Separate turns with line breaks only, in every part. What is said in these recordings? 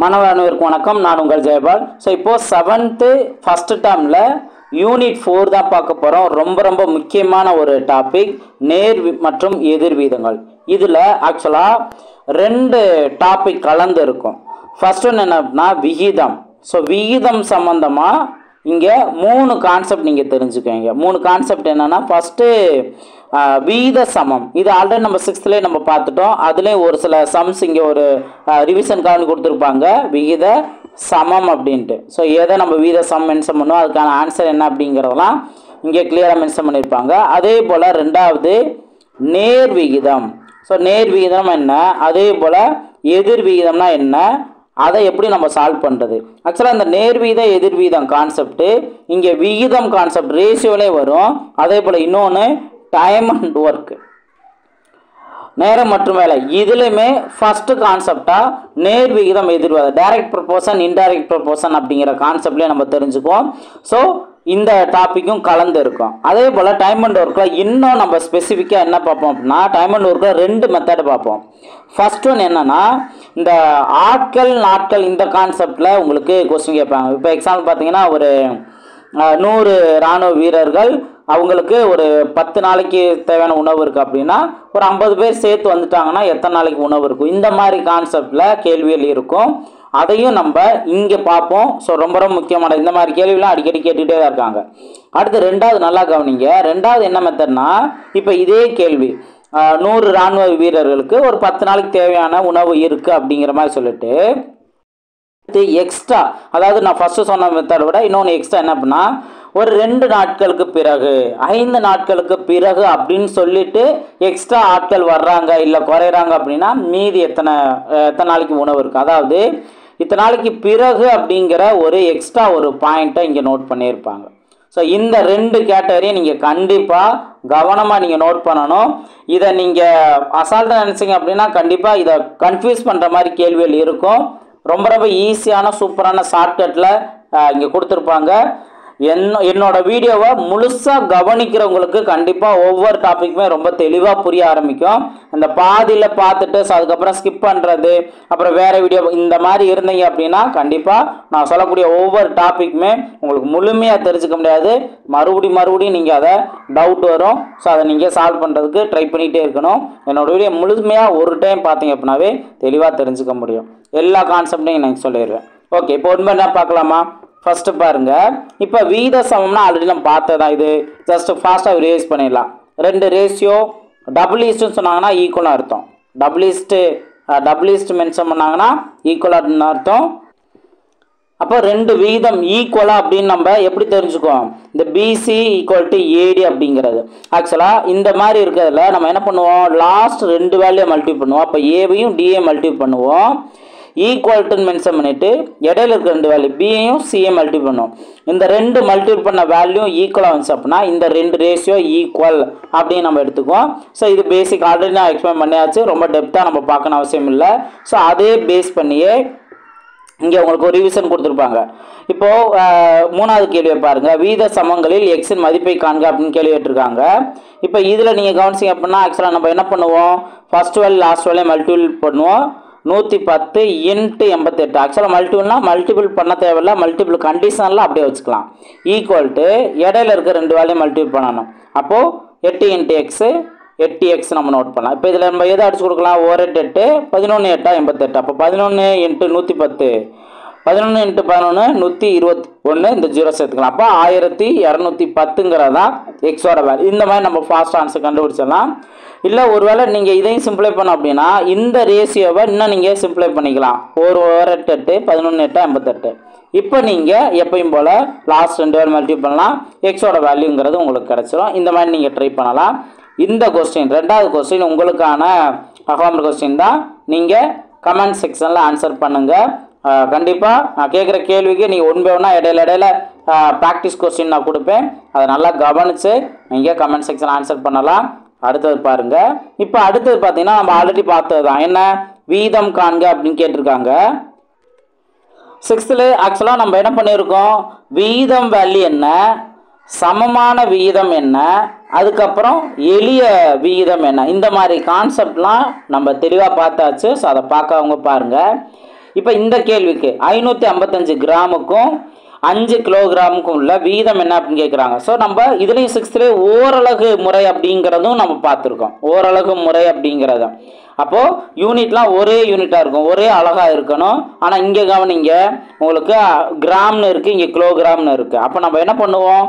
மாணவர்களுக்கு வணக்கம். நான் உங்கள் ஜெயபால். ஸோ இப்போது 7th ஃபஸ்ட்டு டேர்மில் யூனிட் 4 தான் பார்க்க போகிறோம். ரொம்ப முக்கியமான ஒரு டாபிக், நேர் மற்றும் எதிர் வீதங்கள். இதில் ஆக்சுவலாக 2 டாபிக் கலந்து இருக்கும். ஃபர்ஸ்ட் ஒன்று என்ன அப்படின்னா விகிதம். ஸோ விகிதம் சம்மந்தமாக இங்கே 3 கான்செப்ட் நீங்கள் தெரிஞ்சுக்கோங்க. 3 கான்செப்ட் என்னென்னா, ஃபஸ்ட்டு விகித சமம். இது ஆல்ரெடி நம்ம 6th நம்ம பார்த்துட்டோம். அதுலேயும் ஒரு சில சம்ஸ் இங்கே ஒரு ரிவிஷனுக்காக கொடுத்துருப்பாங்க, விகித சமம் அப்படின்ட்டு. ஸோ எதை நம்ம விகித சமம் மென்ஷன் பண்ணுவோம், அதுக்கான ஆன்சர் என்ன அப்படிங்கிறதெல்லாம் இங்கே கிளியராக மென்ஷன் பண்ணியிருப்பாங்க. அதே போல் 2வது நேர் விகிதம். ஸோ நேர் விகிதம் என்ன, அதே போல் எதிர் விகிதம்னா என்ன, அதை எப்படி நம்ம சால்வ் பண்ணுறது. ஆக்சுவலாக இந்த நேர்வீத எதிர்வீதம் கான்செப்ட்டு இங்கே விகிதம் கான்செப்ட் ரேஷியோலே வரும். அதே போல் இன்னொன்று டைம் அண்ட் ஒர்க், நேரம் மற்றும் வேலை. இதுலையுமே ஃபஸ்ட்டு கான்செப்டாக நேர் விகிதம் எதிர்வாதம், டைரக்ட் ப்ரொபோர்ஷன் இன்டைரக்ட் ப்ரொபோர்ஷன் அப்படிங்கிற கான்செப்ட்லேயே நம்ம தெரிஞ்சுக்குவோம். ஸோ இந்த டாப்பிக்கும் கலந்து இருக்கும். அதே போல் டைம் அண்ட் ஒர்க்கில் இன்னும் நம்ம ஸ்பெசிஃபிக்காக என்ன பார்ப்போம் அப்படின்னா, டைம் அண்ட் ஒர்க்கில் 2 மெத்தட் பார்ப்போம். ஃபர்ஸ்ட் ஒன்று என்னென்னா, இந்த ஆட்கள் நாட்கள் இந்த கான்செப்டில் உங்களுக்கு கொஸ்டின் கேட்பாங்க. இப்போ எக்ஸாம்பிள் பார்த்தீங்கன்னா, ஒரு 100 இராணுவ வீரர்கள், அவங்களுக்கு ஒரு 10 நாளைக்கு தேவையான உணவு இருக்குது அப்படின்னா, ஒரு 50 பேர் சேர்த்து வந்துட்டாங்கன்னா எத்தனை நாளைக்கு உணவு இருக்கும், இந்த மாதிரி கான்செப்டில் கேள்விகள் இருக்கும். அதையும் நம்ம இங்கே பார்ப்போம். ஸோ ரொம்ப முக்கியமான இந்த மாதிரி கேள்விலாம் அடிக்கடி கேட்டுகிட்டே தான் இருக்காங்க. அடுத்து 2வது நல்லா கவனிங்க. 2வது என்ன மெத்தட்னா, இப்போ இதே கேள்வி 100 இராணுவ வீரர்களுக்கு ஒரு 10 நாளைக்கு தேவையான உணவு இருக்குது அப்படிங்கிற மாதிரி சொல்லிட்டு எக்ஸ்ட்ரா, அதாவது நான் ஃபஸ்ட்டு சொன்ன மெத்தடை விட இன்னொன்று எக்ஸ்ட்ரா என்ன அப்படின்னா, ஒரு 2 நாட்களுக்கு பிறகு 5 நாட்களுக்கு பிறகு அப்படின்னு சொல்லிட்டு எக்ஸ்ட்ரா ஆட்கள் வர்றாங்க இல்லை குறையிறாங்க அப்படின்னா மீதி எத்தனை நாளைக்கு உணவு இருக்குது, அதாவது இத்தனை நாளைக்கு பிறகு அப்படிங்கிற ஒரு எக்ஸ்ட்ரா ஒரு பாயிண்ட்டை இங்கே நோட் பண்ணியிருப்பாங்க. ஸோ இந்த 2 கேட்டகரியை நீங்கள் கண்டிப்பாக கவனமாக நீங்கள் நோட் பண்ணணும். இதை நீங்கள் அசால்ட்டாக நினச்சிங்க அப்படின்னா கண்டிப்பாக இதை கன்ஃபியூஸ் பண்ணுற மாதிரி கேள்விகள் இருக்கும். ரொம்ப ஈஸியான சூப்பரான ஷார்ட்கட்டில் இங்கே கொடுத்துருப்பாங்க. என்னோட வீடியோவை முழுசாக கவனிக்கிறவங்களுக்கு கண்டிப்பாக ஒவ்வொரு டாப்பிக்குமே ரொம்ப தெளிவாக புரிய ஆரம்பிக்கும். அந்த பாதியில் பார்த்துட்டு அதுக்கப்புறம் ஸ்கிப் பண்ணுறது, அப்புறம் வேறு வீடியோ இந்த மாதிரி இருந்தீங்க அப்படின்னா கண்டிப்பாக நான் சொல்லக்கூடிய ஒவ்வொரு டாப்பிக்குமே உங்களுக்கு முழுமையாக தெரிஞ்சுக்க முடியாது. மறுபடியும் நீங்கள் அதை டவுட் வரும். ஸோ அதை நீங்கள் சால்வ் பண்ணுறதுக்கு ட்ரை பண்ணிகிட்டே இருக்கணும். என்னோடய வீடியோ முழுமையாக ஒரு டைம் பார்த்தீங்க அப்படின்னாவே தெளிவாக தெரிஞ்சுக்க முடியும். எல்லா கான்செப்டையும் நான் சொல்லிடுவேன். ஓகே, இப்போ ஒன்று என்ன பார்க்கலாமா? ஃபஸ்ட்டு பாருங்கள். இப்போ விகித சமம்னா ஆல்ரெடி நம்ம பார்த்ததான். இது ஜஸ்ட் ஃபாஸ்ட்டாக ரிவைஸ் பண்ணிடலாம். 2 ரேஷியோ டபுள் ஈஸ்ட்டுன்னு சொன்னாங்கன்னா ஈக்குவலாக அர்த்தம். டபுள் ஈஸ்ட் மென்ஷன் பண்ணாங்கன்னா ஈக்குவலாக அர்த்தம். அப்போ 2 விகிதம் ஈக்குவலாக அப்படின்னு நம்ம எப்படி தெரிஞ்சுக்குவோம், இந்த பிசி ஈக்குவல் டு ஏடி அப்படிங்கிறது. ஆக்சுவலாக இந்த மாதிரி இருக்கிறதுல நம்ம என்ன பண்ணுவோம், லாஸ்ட் 2 வேல்யூ மல்டிபிள் பண்ணுவோம். அப்போ ஏவையும் டிஏ மல்டிபிள் பண்ணுவோம். ஈக்குவல்ட்டுன்னு மென்ஷன் பண்ணிவிட்டு இடையில இருக்க 2 வேல்யூ பியையும் சிஏ மல்டிபிள் பண்ணுவோம். இந்த 2 மல்டிபிள் பண்ண வேல்யூ ஈக்குவலாக வந்துச்சு அப்படின்னா இந்த 2 ரேஷியோ ஈக்குவல் அப்படின்னு நம்ம எடுத்துக்குவோம். ஸோ இது பேசிக் ஆல்ரெடி நான் எக்ஸ்பிளைன் பண்ணியாச்சு, ரொம்ப டெப்த்தாக நம்ம பார்க்கணும் அவசியம் இல்லை. ஸோ அதே பேஸ் பண்ணியே இங்கே உங்களுக்கு ஒரு ரிவிஷன் கொடுத்துருப்பாங்க. இப்போது 3வது கேள்வியை பாருங்கள். வீத சமங்களில் எக்ஸின் மதிப்பை காண்க அப்படின்னு கேள்வி கேட்டிருக்காங்க. இப்போ இதில் நீங்கள் கவனிச்சிங்க அப்படின்னா ஆக்சுவலாக நம்ம என்ன பண்ணுவோம், first value last value multiple பண்ணுவோம். 110 × 88. ஆக்சுவலாக மல்டிபிள் பண்ண தேவையில்லை, மல்டிபிள் கண்டிஷனில் அப்படியே வச்சுக்கலாம். ஈக்குவல் டு இடையில இருக்க 2 வேல்யூ மல்டிபிள் பண்ணணும். அப்போது 8 × x 8x நம்ம நோட் பண்ணலாம். இப்போ இதில் நம்ம எதை அடிச்சு கொடுக்கலாம், 1 8 11 8 88. அப்போ 11 × 110 11 × 11 121, இந்த 0 சேர்த்துக்கலாம். அப்போ 1210ங்கிறது தான் எக்ஸோட வேல்யூ. இந்த மாதிரி நம்ம ஃபாஸ்ட் ஆன்சர் கண்டுபிடிச்சிடலாம். இல்லை ஒருவேளை நீங்கள் இதையும் சிம்பிளை பண்ணோம் அப்படின்னா இந்த ரேஷியோவை இன்னும் நீங்கள் சிம்பிளை பண்ணிக்கலாம். 1 8 11 8 88. இப்போ நீங்கள் எப்பயும் போல் லாஸ்ட் 2 வேல்யூ மல்டிபிள் பண்ணலாம், எக்ஸோட வேல்யூங்கிறது உங்களுக்கு கிடச்சிரும். இந்த மாதிரி நீங்கள் ட்ரை பண்ணலாம். இந்த கொஸ்டின் 2வது கொஸ்டின் உங்களுக்கான ஹோம்வொர்க் கொஸ்டின் தான். நீங்கள் கமெண்ட் செக்ஷனில் ஆன்சர் பண்ணுங்கள். கண்டிப்பாக நான் கேட்குற கேள்விக்கு நீங்கள் ஒன் பை ஒன்றா இடையில ப்ராக்டிஸ் கொஸ்டின் நான் கொடுப்பேன். அதை நல்லா கவனித்து நீங்கள் கமெண்ட் செக்ஷன் ஆன்சர் பண்ணலாம். அடுத்தது பாருங்கள். இப்போ அடுத்தது பார்த்தீங்கன்னா நம்ம ஆல்ரெடி பார்த்தது தான், என்ன வீதம் காண்க அப்படின்னு கேட்டிருக்காங்க. 6th ஆக்சுவலாக நம்ம என்ன பண்ணியிருக்கோம், வீதம் வேல்யூ என்ன, சமமான விகிதம் என்ன, அதுக்கப்புறம் எளிய விகிதம் என்ன, இந்த மாதிரி கான்செப்ட்லாம் நம்ம தெளிவாக பார்த்தாச்சு. ஸோ அதை பார்க்கவங்க பாருங்கள். இப்போ இந்த கேள்விக்கு 555 கிராமுக்கும் 5 கிலோகிராமுக்கும் உள்ள வீதம் என்ன அப்படின்னு கேட்குறாங்க. ஸோ நம்ம இதுலேயும் 6th ஓரலகு முறை அப்படிங்கிறதும் நம்ம பார்த்துருக்கோம். ஓரலகு முறை அப்படிங்கிறது அப்போது யூனிட்லாம் ஒரே யூனிட்டாக இருக்கும், ஒரே அழகாக இருக்கணும். ஆனால் இங்கே கவனிங்க, உங்களுக்கு கிராம்னு இருக்குது, இங்கே கிலோகிராம்னு இருக்குது. அப்போ நம்ம என்ன பண்ணுவோம்,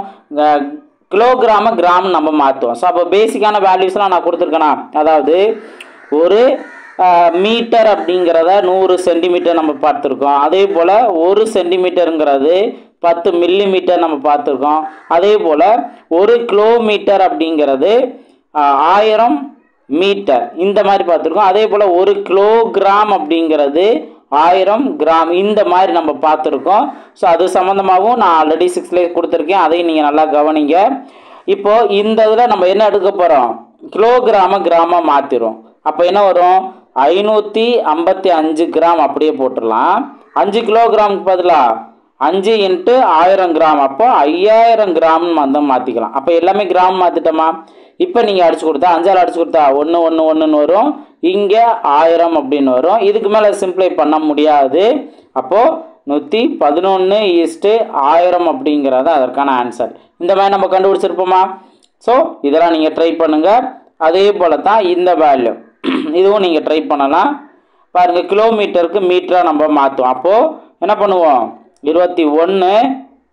கிலோகிராமை கிராம் நம்ம மாற்றுவோம். ஸோ அப்போ பேசிக்கான வேல்யூஸ்லாம் நான் கொடுத்துருக்கேனா, அதாவது ஒரு மீட்டர் அப்படிங்கிறத 100 சென்டிமீட்டர் நம்ம பார்த்துருக்கோம். அதே போல் 1 சென்டிமீட்டருங்கிறது 10 மில்லிமீட்டர் நம்ம பார்த்துருக்கோம். அதே போல் 1 கிலோமீட்டர் அப்படிங்கிறது 1000 மீட்டர் இந்த மாதிரி பார்த்துருக்கோம். அதே போல் 1 கிலோகிராம் அப்படிங்கிறது 1000 கிராம் இந்த மாதிரி நம்ம பார்த்துருக்கோம். ஸோ அது சம்மந்தமாகவும் நான் ஆல்ரெடி 6th கொடுத்துருக்கேன், அதையும் நீங்கள் நல்லா கவனிங்க. இப்போது இந்த இதில் நம்ம என்ன எடுக்க போகிறோம், கிலோகிராமை கிராமாக மாற்றிடும். அப்போ என்ன வரும், 555 கிராம் அப்படியே போட்டுடலாம். 5 கிலோகிராமுக்கு பதிலாக 5 × 1000 கிராம், அப்போ 5000 கிராம்னு வந்து மாற்றிக்கலாம். அப்போ எல்லாமே கிராம் மாற்றிட்டோமா. இப்போ நீங்கள் அடிச்சு கொடுத்தா 5ஆல் அடிச்சு கொடுத்தா 1 1 1ன்னு வரும், இங்கே 1000 அப்படின்னு வரும். இதுக்கு மேலே சிம்ப்ளை பண்ண முடியாது. அப்போது 111:1000 அப்படிங்கிறது அதற்கான ஆன்சர். இந்த மாதிரி நம்ம கண்டுபிடிச்சிருப்போமா. ஸோ இதெல்லாம் நீங்கள் ட்ரை பண்ணுங்கள். அதே போல் தான் இந்த வேல்யூ இதுவும் நீங்கள் ட்ரை பண்ணலாம். பாருங்கள், கிலோமீட்டருக்கு மீட்டராக நம்ம மாற்றுவோம். அப்போது என்ன பண்ணுவோம், 21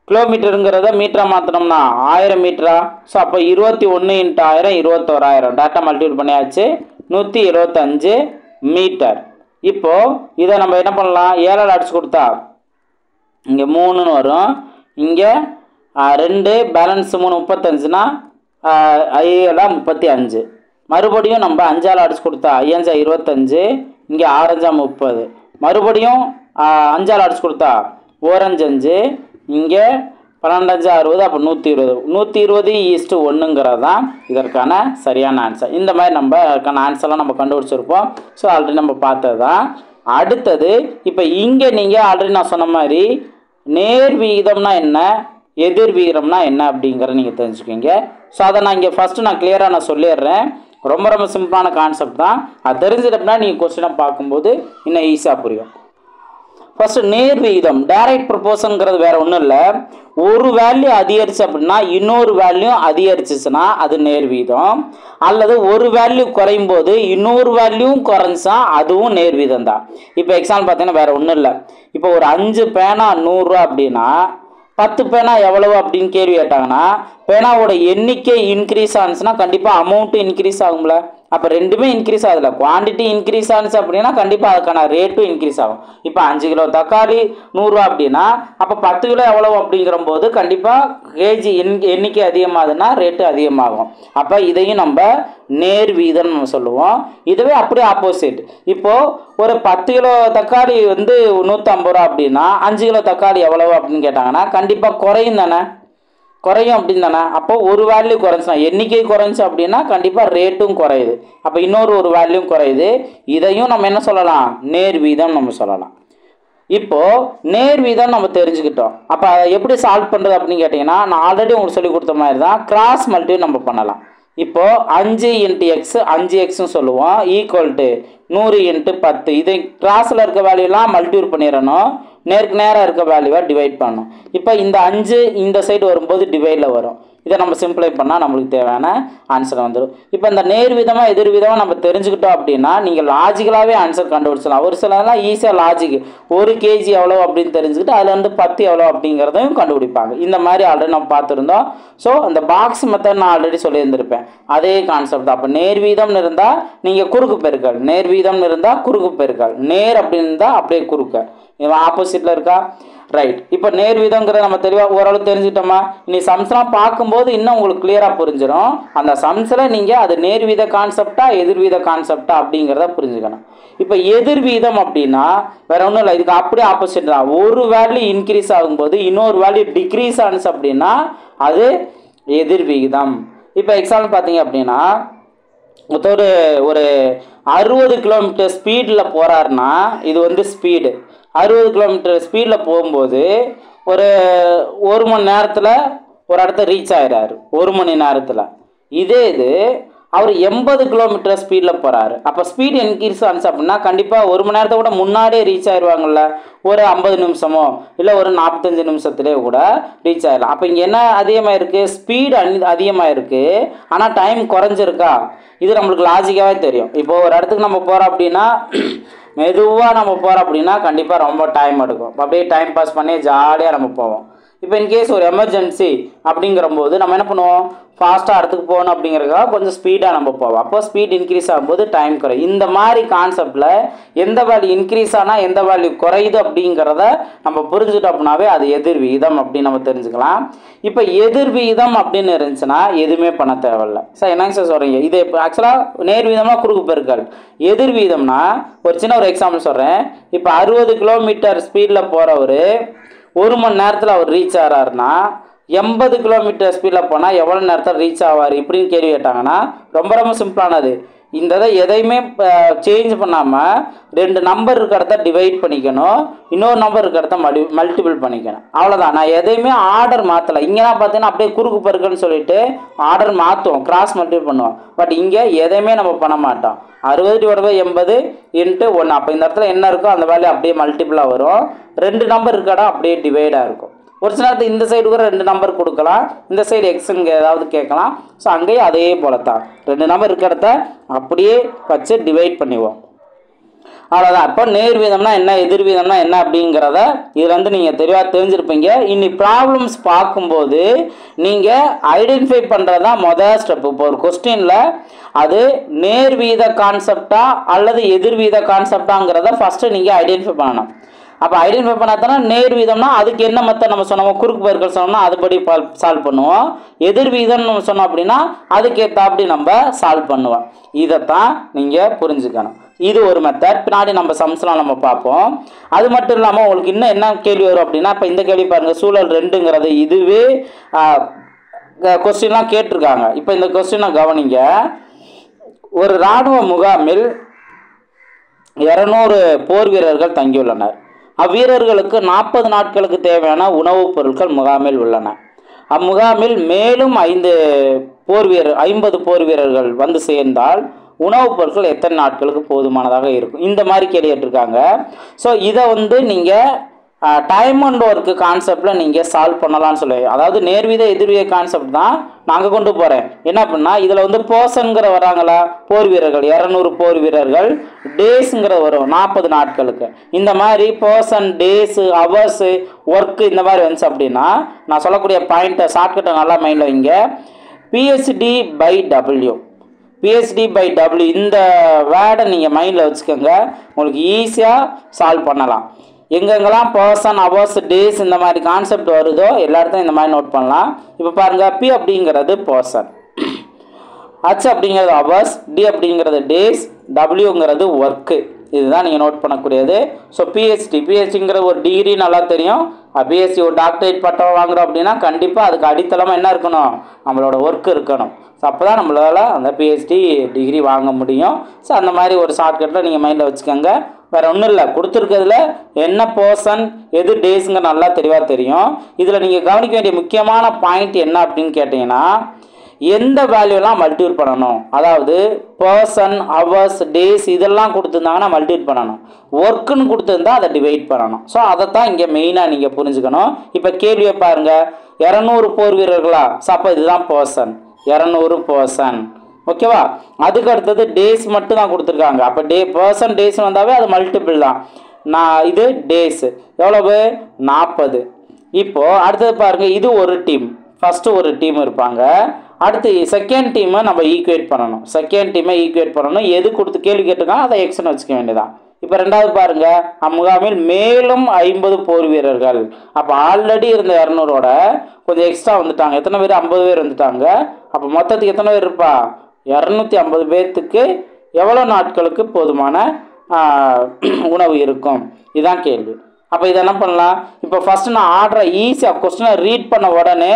கிலோமீட்டருங்கிறத மீட்டராக மாற்றினோம்னா 1000 மீட்டரா. ஸோ அப்போ 21 × 1000 21,000 டேட்டா மல்டிபிள் பண்ணியாச்சு, 175 மீட்டர். இப்போது இதை நம்ம என்ன பண்ணலாம், 7ஆல் அடிச்சு கொடுத்தா இங்கே 3ன்னு வரும், இங்கே 2 பேலன்ஸ் 3 35னா 7 35. மறுபடியும் நம்ம 5ஆல் அடிச்சு கொடுத்தா 5 25, இங்கே 6 30. மறுபடியும் 5ஆல் அடிச்சு கொடுத்தா 1 5, இங்கே 12 60, அப்போ 120. 120:1ங்கிறது தான் இதற்கான சரியான ஆன்சர். இந்த மாதிரி நம்ம அதற்கான ஆன்சர்லாம் நம்ம கண்டுபிடிச்சிருப்போம். ஸோ ஆல்ரெடி நம்ம பார்த்தது தான். அடுத்தது இப்போ இங்கே நீங்கள் ஆல்ரெடி நான் சொன்ன மாதிரி நேர் விகிதம்னா என்ன, எதிர் விகிதம்னா என்ன அப்படிங்கிறத நீங்கள் தெரிஞ்சுக்கிங்க. ஸோ அதை நான் இங்கே ஃபஸ்ட்டு நான் கிளியராக நான் சொல்லிடுறேன். ரொம்ப ரொம்ப சிம்பிளான கான்செப்ட் தான். அது தெரிஞ்சிட்டோம்னா நீங்கள் கொஸ்டினை பார்க்கும்போது இன்னும் ஈஸியாக புரியும். ஃபஸ்ட்டு நேர் விகிதம், டைரக்ட் ப்ரொபோர்ஷன்ங்கிறது வேறு ஒன்றும் இல்லை. ஒரு வேல்யூ அதிகரிச்சு அப்படின்னா இன்னொரு வேல்யூ அதிகரிச்சிச்சுன்னா அது நேர் விகிதம். அல்லது ஒரு வேல்யூ குறையும் போது இன்னொரு வேல்யூவும் குறைஞ்சா அதுவும் நேர் விகிதம் தான். இப்போ எக்ஸாம்பிள் பார்த்தீங்கன்னா வேறு ஒன்றும் இல்லை. இப்போ ஒரு 5 பேனா 100 ரூபா அப்படின்னா 10 பேனா எவ்வளவு அப்படின்னு கேள்வி கேட்டாங்கன்னா, பேனாவோட எண்ணிக்கை இன்க்ரீஸ் ஆனிச்சுன்னா கண்டிப்பாக அமௌண்ட்டு இன்க்ரீஸ் ஆகும்ல. அப்போ ரெண்டுமே இன்க்ரீஸ் ஆகுதுல. குவான்டிட்டி இன்க்ரீஸ் ஆனிச்சு அப்படின்னா கண்டிப்பாக அதுக்கான ரேட்டும் இன்க்ரீஸ் ஆகும். இப்போ 5 கிலோ தக்காளி 100 ரூபா அப்படின்னா அப்போ 10 கிலோ எவ்வளவு அப்படிங்கிற போது கண்டிப்பாக கேஜி எண்ணிக்கை அதிகமாகுதுன்னா ரேட்டு அதிகமாகும். அப்போ இதையும் நம்ம நேர் வீதம் நம்ம சொல்லுவோம். இதுவே அப்படியே ஆப்போசிட். இப்போது ஒரு 10 கிலோ தக்காளி வந்து 150 ரூபா அப்படின்னா 5 கிலோ தக்காளி எவ்வளவு அப்படின்னு கேட்டாங்கன்னா கண்டிப்பாக குறையும் தானே, குறையும் அப்படின்னு தானே. அப்போ ஒரு வேல்யூ குறைஞ்சுனா எண்ணிக்கை குறைஞ்சி அப்படின்னா கண்டிப்பாக ரேட்டும் குறையுது. அப்போ இன்னொரு வேல்யூ குறையுது. இதையும் நம்ம என்ன சொல்லலாம், நேர் வீதம் நம்ம சொல்லலாம். இப்போது நேர் வீதம் நம்ம தெரிஞ்சுக்கிட்டோம். அப்போ அதை எப்படி சால்வ் பண்ணுறது அப்படின்னு கேட்டிங்கன்னா, நான் ஆல்ரெடி உங்களுக்கு சொல்லி கொடுத்த மாதிரி தான் கிராஸ் மல்டிபிள் நம்ம பண்ணலாம். இப்போது 5 × x 5xன்னு சொல்லுவோம், ஈக்குவல் டு 100 × 10. இதை கிராஸில் இருக்க வேல்யூலாம் மல்டிபிள் பண்ணிடணும், நேருக்கு நேராக இருக்க வேல்யூவை டிவைட் பண்ணணும். இப்போ இந்த 5 இந்த சைடு வரும்போது டிவைடில் வரும். இதை நம்ம சிம்பிளை பண்ணால் நம்மளுக்கு தேவையான ஆன்சர் வந்துடும். இப்போ இந்த நேர் விதமாக எதிர் விதமாக நம்ம தெரிஞ்சுக்கிட்டோம் அப்படின்னா நீங்கள் லாஜிக்கலாகவே ஆன்சர் கண்டுபிடிச்சலாம். ஒரு சிலர்லாம் ஈஸியாக லாஜிக் 1 kg எவ்வளோ அப்படின்னு தெரிஞ்சுக்கிட்டு அதுலேருந்து 10 எவ்வளோ அப்படிங்கிறதையும் கண்டுபிடிப்பாங்க. இந்த மாதிரி ஆல்ரெடி நம்ம பார்த்துருந்தோம். ஸோ அந்த பாக்ஸ் மெத்தட் நான் ஆல்ரெடி சொல்லியிருந்திருப்பேன், அதே கான்செப்ட் தான். அப்போ நேர் வீதம்னு இருந்தால் நீங்கள் குறுக்கு பெருக்கல், நேர் வீதம்னு இருந்தால் குறுக்கு பெருக்கல், நேர் அப்படின்னு இருந்தால் அப்படியே குறுக்க. இவன் ஆப்போசிட்டில் இருக்கா, ரைட். இப்போ நேர் வீதங்கிறத நம்ம தெளிவாக ஓரளவு தெரிஞ்சுக்கிட்டோமா. இனி சம்ஸ்லாம் பார்க்கும்போது இன்னும் உங்களுக்கு கிளியராக புரிஞ்சிடும். அந்த சம்ஸில் நீங்கள் அது நேர் வீத கான்செப்டா எதிர்வீத கான்செப்டா அப்படிங்கிறத புரிஞ்சுக்கணும். இப்போ எதிர்வீதம் அப்படின்னா வேற ஒன்றும் இல்லை, இதுக்கு அப்படியே ஆப்போசிட் தான். ஒரு வேல்யூ இன்க்ரீஸ் ஆகும்போது இன்னொரு வேல்யூ டிக்ரீஸ் ஆனிச்சு அப்படின்னா அது எதிர்விகிதம். இப்போ எக்ஸாம்பிள் பார்த்தீங்க அப்படின்னா ஒரு 60 கிலோமீட்டர் ஸ்பீடில் போகிறாருன்னா இது வந்து ஸ்பீடு. 60 கிலோமீட்டர் ஸ்பீடில் போகும்போது ஒரு மணி நேரத்தில் ஒரு இடத்த ரீச் ஆகிறாரு, 1 மணி நேரத்தில். இது அவர் 80 கிலோமீட்டர் ஸ்பீடில் போகிறாரு. அப்போ ஸ்பீட் இன்க்ரீஸ் ஆனிச்சு அப்படின்னா கண்டிப்பாக 1 மணி நேரத்தை கூட முன்னாடியே ரீச் ஆயிடுவாங்கல்ல. ஒரு 50 நிமிஷமோ இல்லை ஒரு 45 நிமிஷத்துலேயே கூட ரீச் ஆகிடலாம். அப்போ இங்கே என்ன அதிகமாக இருக்குது? ஸ்பீடு அதிகமாக இருக்குது, ஆனால் டைம் குறைஞ்சிருக்கா? இது நம்மளுக்கு லாஜிக்காகவே தெரியும். இப்போது ஒரு இடத்துக்கு நம்ம போகிறோம் அப்படின்னா மெதுவாக நம்ம போகிறோம் அப்படின்னா கண்டிப்பாக ரொம்ப டைம் எடுக்கும். அப்படியே டைம் பாஸ் பண்ணி ஜாலியாக நம்ம போவோம். இப்போ இன்கேஸ் ஒரு எமர்ஜென்சி அப்படிங்கிறபோது நம்ம என்ன பண்ணுவோம்? ஃபாஸ்ட்டாக இடத்துக்கு போகணும் அப்படிங்கிறதுக்காக கொஞ்சம் ஸ்பீடாக நம்ம போவோம். அப்போ ஸ்பீட் இன்க்ரீஸ் ஆகும்போது டைம் குறையும். இந்த மாதிரி கான்செப்டில் எந்த வேல்யூ இன்க்ரீஸ் ஆனால் எந்த வேல்யூ குறையுது அப்படிங்கிறத நம்ம புரிஞ்சுட்டோம் அப்படின்னாவே அது எதிர் விகிதம் அப்படின்னு நம்ம தெரிஞ்சுக்கலாம். இப்போ எதிர் விகிதம் அப்படின்னு இருந்துச்சுன்னா எதுவுமே பண்ண தேவையில்லை. சார் என்னங்க சார் சொல்கிறீங்க? இது இப்போ ஆக்சுவலாக நேர் விகிதம்னா குறுக்கு பெருக்கல். எதிர் விகிதம்னா ஒரு சின்ன ஒரு எக்ஸாம்பிள் சொல்கிறேன். இப்போ 60 கிலோமீட்டர் ஸ்பீடில் போகிறவர் 1 மணி நேரத்தில் அவர் ரீச் ஆகிறாருன்னா 80 கிலோமீட்டர் ஸ்பீடில் போனால் எவ்வளோ நேரத்தில் ரீச் ஆவார் இப்படின்னு கேள்வி கேட்டாங்கன்னா ரொம்ப ரொம்ப சிம்பிளானது. இந்த இதை எதையுமே சேஞ்ச் பண்ணாமல் 2 நம்பர் இருக்க இடத்த டிவைட் பண்ணிக்கணும், இன்னொரு நம்பர் இருக்க இடத்த மல்டிபிள் பண்ணிக்கணும், அவ்வளோதான். நான் எதையுமே ஆர்டர் மாற்றலை. இங்கெல்லாம் பார்த்தீங்கன்னா அப்படியே குறுக்கு பெருக்குன்னு சொல்லிட்டு ஆர்டர் மாற்றுவோம், கிராஸ் மல்டிபிள் பண்ணுவோம். பட் இங்கே எதையுமே நம்ம பண்ண மாட்டோம். 60/80 × 1. அப்போ இந்த இடத்துல என்ன இருக்கோ அந்த வேல்யூ அப்படியே மல்டிபிளாக வரும். 2 நம்பர் இருக்க இடம் அப்படியே டிவைடாக இருக்கும். ஒரு சில நேரத்தில் இந்த சைடு கூட 2 நம்பர் கொடுக்கலாம், இந்த சைடு எக்ஸுங்க ஏதாவது கேட்கலாம். ஸோ அங்கேயும் அதே போல தான் 2 நம்பர் இருக்க இடத்த அப்படியே வச்சு டிவைட் பண்ணிடுவோம், அவ்வளோதான். இப்போ நேர் வீதம்னா என்ன, எதிர் வீதம்னா என்ன அப்படிங்கிறத இதுலேருந்து நீங்கள் தெளிவாக தெரிஞ்சிருப்பீங்க. இனி ப்ராப்ளம்ஸ் பார்க்கும்போது நீங்கள் ஐடென்டிஃபை பண்ணுறது தான் மொதல் ஸ்டெப். இப்போ ஒரு கொஸ்டினில் அது நேர் வீத கான்செப்டா அல்லது எதிர் வீத கான்செப்டாங்கிறத ஃபஸ்ட்டு நீங்கள் ஐடென்டிஃபை பண்ணணும். அப்போ ஐடென்டிஃபை பண்ணாதானே நேர் வீதம்னா அதுக்கு என்ன மெத்தட் நம்ம சொன்னோம், குறுக்கு பெருக்கல் சொன்னோம்னா அதுபடி சால்வ் பண்ணுவோம். எதிர் வீதம்னு நம்ம சொன்னோம் அப்படின்னா அதுக்கேற்ற அப்படி நம்ம சால்வ் பண்ணுவோம். இதைத்தான் நீங்கள் புரிஞ்சுக்கணும். இது ஒரு மெத்தட். பின்னாடி நம்ம சம்ஸ்லாம் நம்ம பார்ப்போம். அது மட்டும் இல்லாமல் உங்களுக்கு இன்னும் என்ன கேள்வி வரும் அப்படின்னா, இப்போ இந்த கேள்வி பாருங்கள், சூழல் 2ங்கிறது இதுவே கொஸ்டின்லாம் கேட்டிருக்காங்க. இப்போ இந்த கொஸ்டினை கவனிங்க. ஒரு இராணுவ முகாமில் 200 போர் வீரர்கள் தங்கியுள்ளனர். அவ்வீரர்களுக்கு 40 நாட்களுக்கு தேவையான உணவுப் பொருட்கள் முகாமில் உள்ளன. அம்முகாமில் மேலும் 50 போர் வீரர்கள் வந்து சேர்ந்தால் உணவுப் பொருட்கள் எத்தனை நாட்களுக்கு போதுமானதாக இருக்கும்? இந்த மாதிரி கேள்வி கேட்டிருக்காங்க. ஸோ இதை நீங்கள் டைம் அண்ட் ஒர்க்கு கான்செப்டில் நீங்கள் சால்வ் பண்ணலாம்னு சொல்லுவேன். அதாவது நேர்வீத எதிர்வீத கான்செப்ட் தான் நாங்கள் கொண்டு போகிறேன். என்ன அப்படின்னா இதில் பர்சன்கிற வராங்களா, போர் வீரர்கள் 200 போர் வீரர்கள், டேஸுங்கிற வரும் 40 நாட்களுக்கு. இந்த மாதிரி பர்சன், டேஸு, ஹவர்ஸு, ஒர்க்கு இந்த மாதிரி வந்துச்சு அப்படின்னா நான் சொல்லக்கூடிய பாயிண்ட்டை ஷார்ட்கட்டை நல்லா மைண்டில் வைங்க. PhD/W இந்த வேர்டை நீங்கள் மைண்டில் வச்சுக்கோங்க. உங்களுக்கு ஈஸியாக சால்வ் பண்ணலாம். எங்கெங்கெல்லாம் பர்சன், ஹவர்ஸ், டேஸ் இந்த மாதிரி கான்செப்ட் வருதோ எல்லா இடத்தையும் இந்த மாதிரி நோட் பண்ணலாம். இப்போ பாருங்கள், P அப்படிங்கிறது பர்சன், H அப்படிங்கிறது ஹவர்ஸ், D அப்படிங்கிறது டேஸ், Wங்கிறது ஒர்க்கு. இதுதான் நீங்கள் நோட் பண்ணக்கூடியது. ஸோ பிஹெச்டிங்கிற ஒரு டிகிரி நல்லா தெரியும். பிஎஸ்சி ஒரு டாக்டரேட் பட்டம் வாங்குறோம் அப்படின்னா கண்டிப்பாக அதுக்கு அடித்தளமாக என்ன இருக்கணும், நம்மளோட ஒர்க்கு இருக்கணும். ஸோ அப்போ தான் நம்மளால் அந்த பிஹெச்டி டிகிரி வாங்க முடியும். ஸோ அந்த மாதிரி ஒரு ஷார்ட்கட்டில் நீங்கள் மைண்டில் வச்சுக்கோங்க. வேறு ஒன்றும் இல்லை, கொடுத்துருக்கிறதுல என்ன பர்சன் எது டேஸுங்க நல்லா தெளிவாக தெரியும். இதில் நீங்கள் கவனிக்க வேண்டிய முக்கியமான பாயிண்ட் என்ன அப்படின்னு கேட்டிங்கன்னா, எந்த வேல்யூலாம் மல்டிபிள் பண்ணணும். அதாவது பர்சன், ஹவர்ஸ், டேஸ் இதெல்லாம் கொடுத்துருந்தாங்கன்னா மல்டிபிள் பண்ணணும். ஒர்க்குன்னு கொடுத்துருந்தா அதை டிவைட் பண்ணணும். ஸோ அதைத்தான் இங்கே மெயினாக நீங்கள் புரிஞ்சுக்கணும். இப்போ கேள்வியை பாருங்கள், 200 போர் வீரர்களா? ஸோ அப்போ இதுதான் பர்சன், 200 பர்சன். ஓகேவா? அதுக்கு அடுத்தது டேஸ் மட்டும் தான் கொடுத்துருக்காங்க. அப்போ பர்சன் டேஸ் வந்தாவே அது மல்டிபிள் தான். இது டேஸ் எவ்வளவு? 40. இப்போது அடுத்தது பாருங்கள், இது ஒரு டீம். ஃபஸ்ட்டு ஒரு டீம் இருப்பாங்க. அடுத்து செகண்ட் டீமை நம்ம ஈக்குவேட் பண்ணணும். செகண்ட் டீமை ஈக்குவேட் பண்ணணும். எது கொடுத்து கேள்வி கேட்டிருக்காங்க அதை எக்ஸ்னு வச்சுக்க வேண்டியதான். இப்போ ரெண்டாவது பாருங்கள், அம்முகாமில் மேலும் 50 போர் வீரர்கள். அப்போ ஆல்ரெடி இருந்த 200ஓட கொஞ்சம் எக்ஸ்ட்ரா வந்துட்டாங்க. எத்தனை பேர்? 50 பேர் வந்துட்டாங்க. அப்போ மொத்தத்துக்கு எத்தனை பேர் இருப்பா? 250 பேர்த்துக்கு எவ்வளோ நாட்களுக்கு போதுமான உணவு இருக்கும்? இதுதான் கேள்வி. அப்போ இதை என்ன பண்ணலாம்? இப்போ ஃபஸ்ட்டு நான் ஆர்டரை ஈஸியாக கொஸ்டினை ரீட் பண்ண உடனே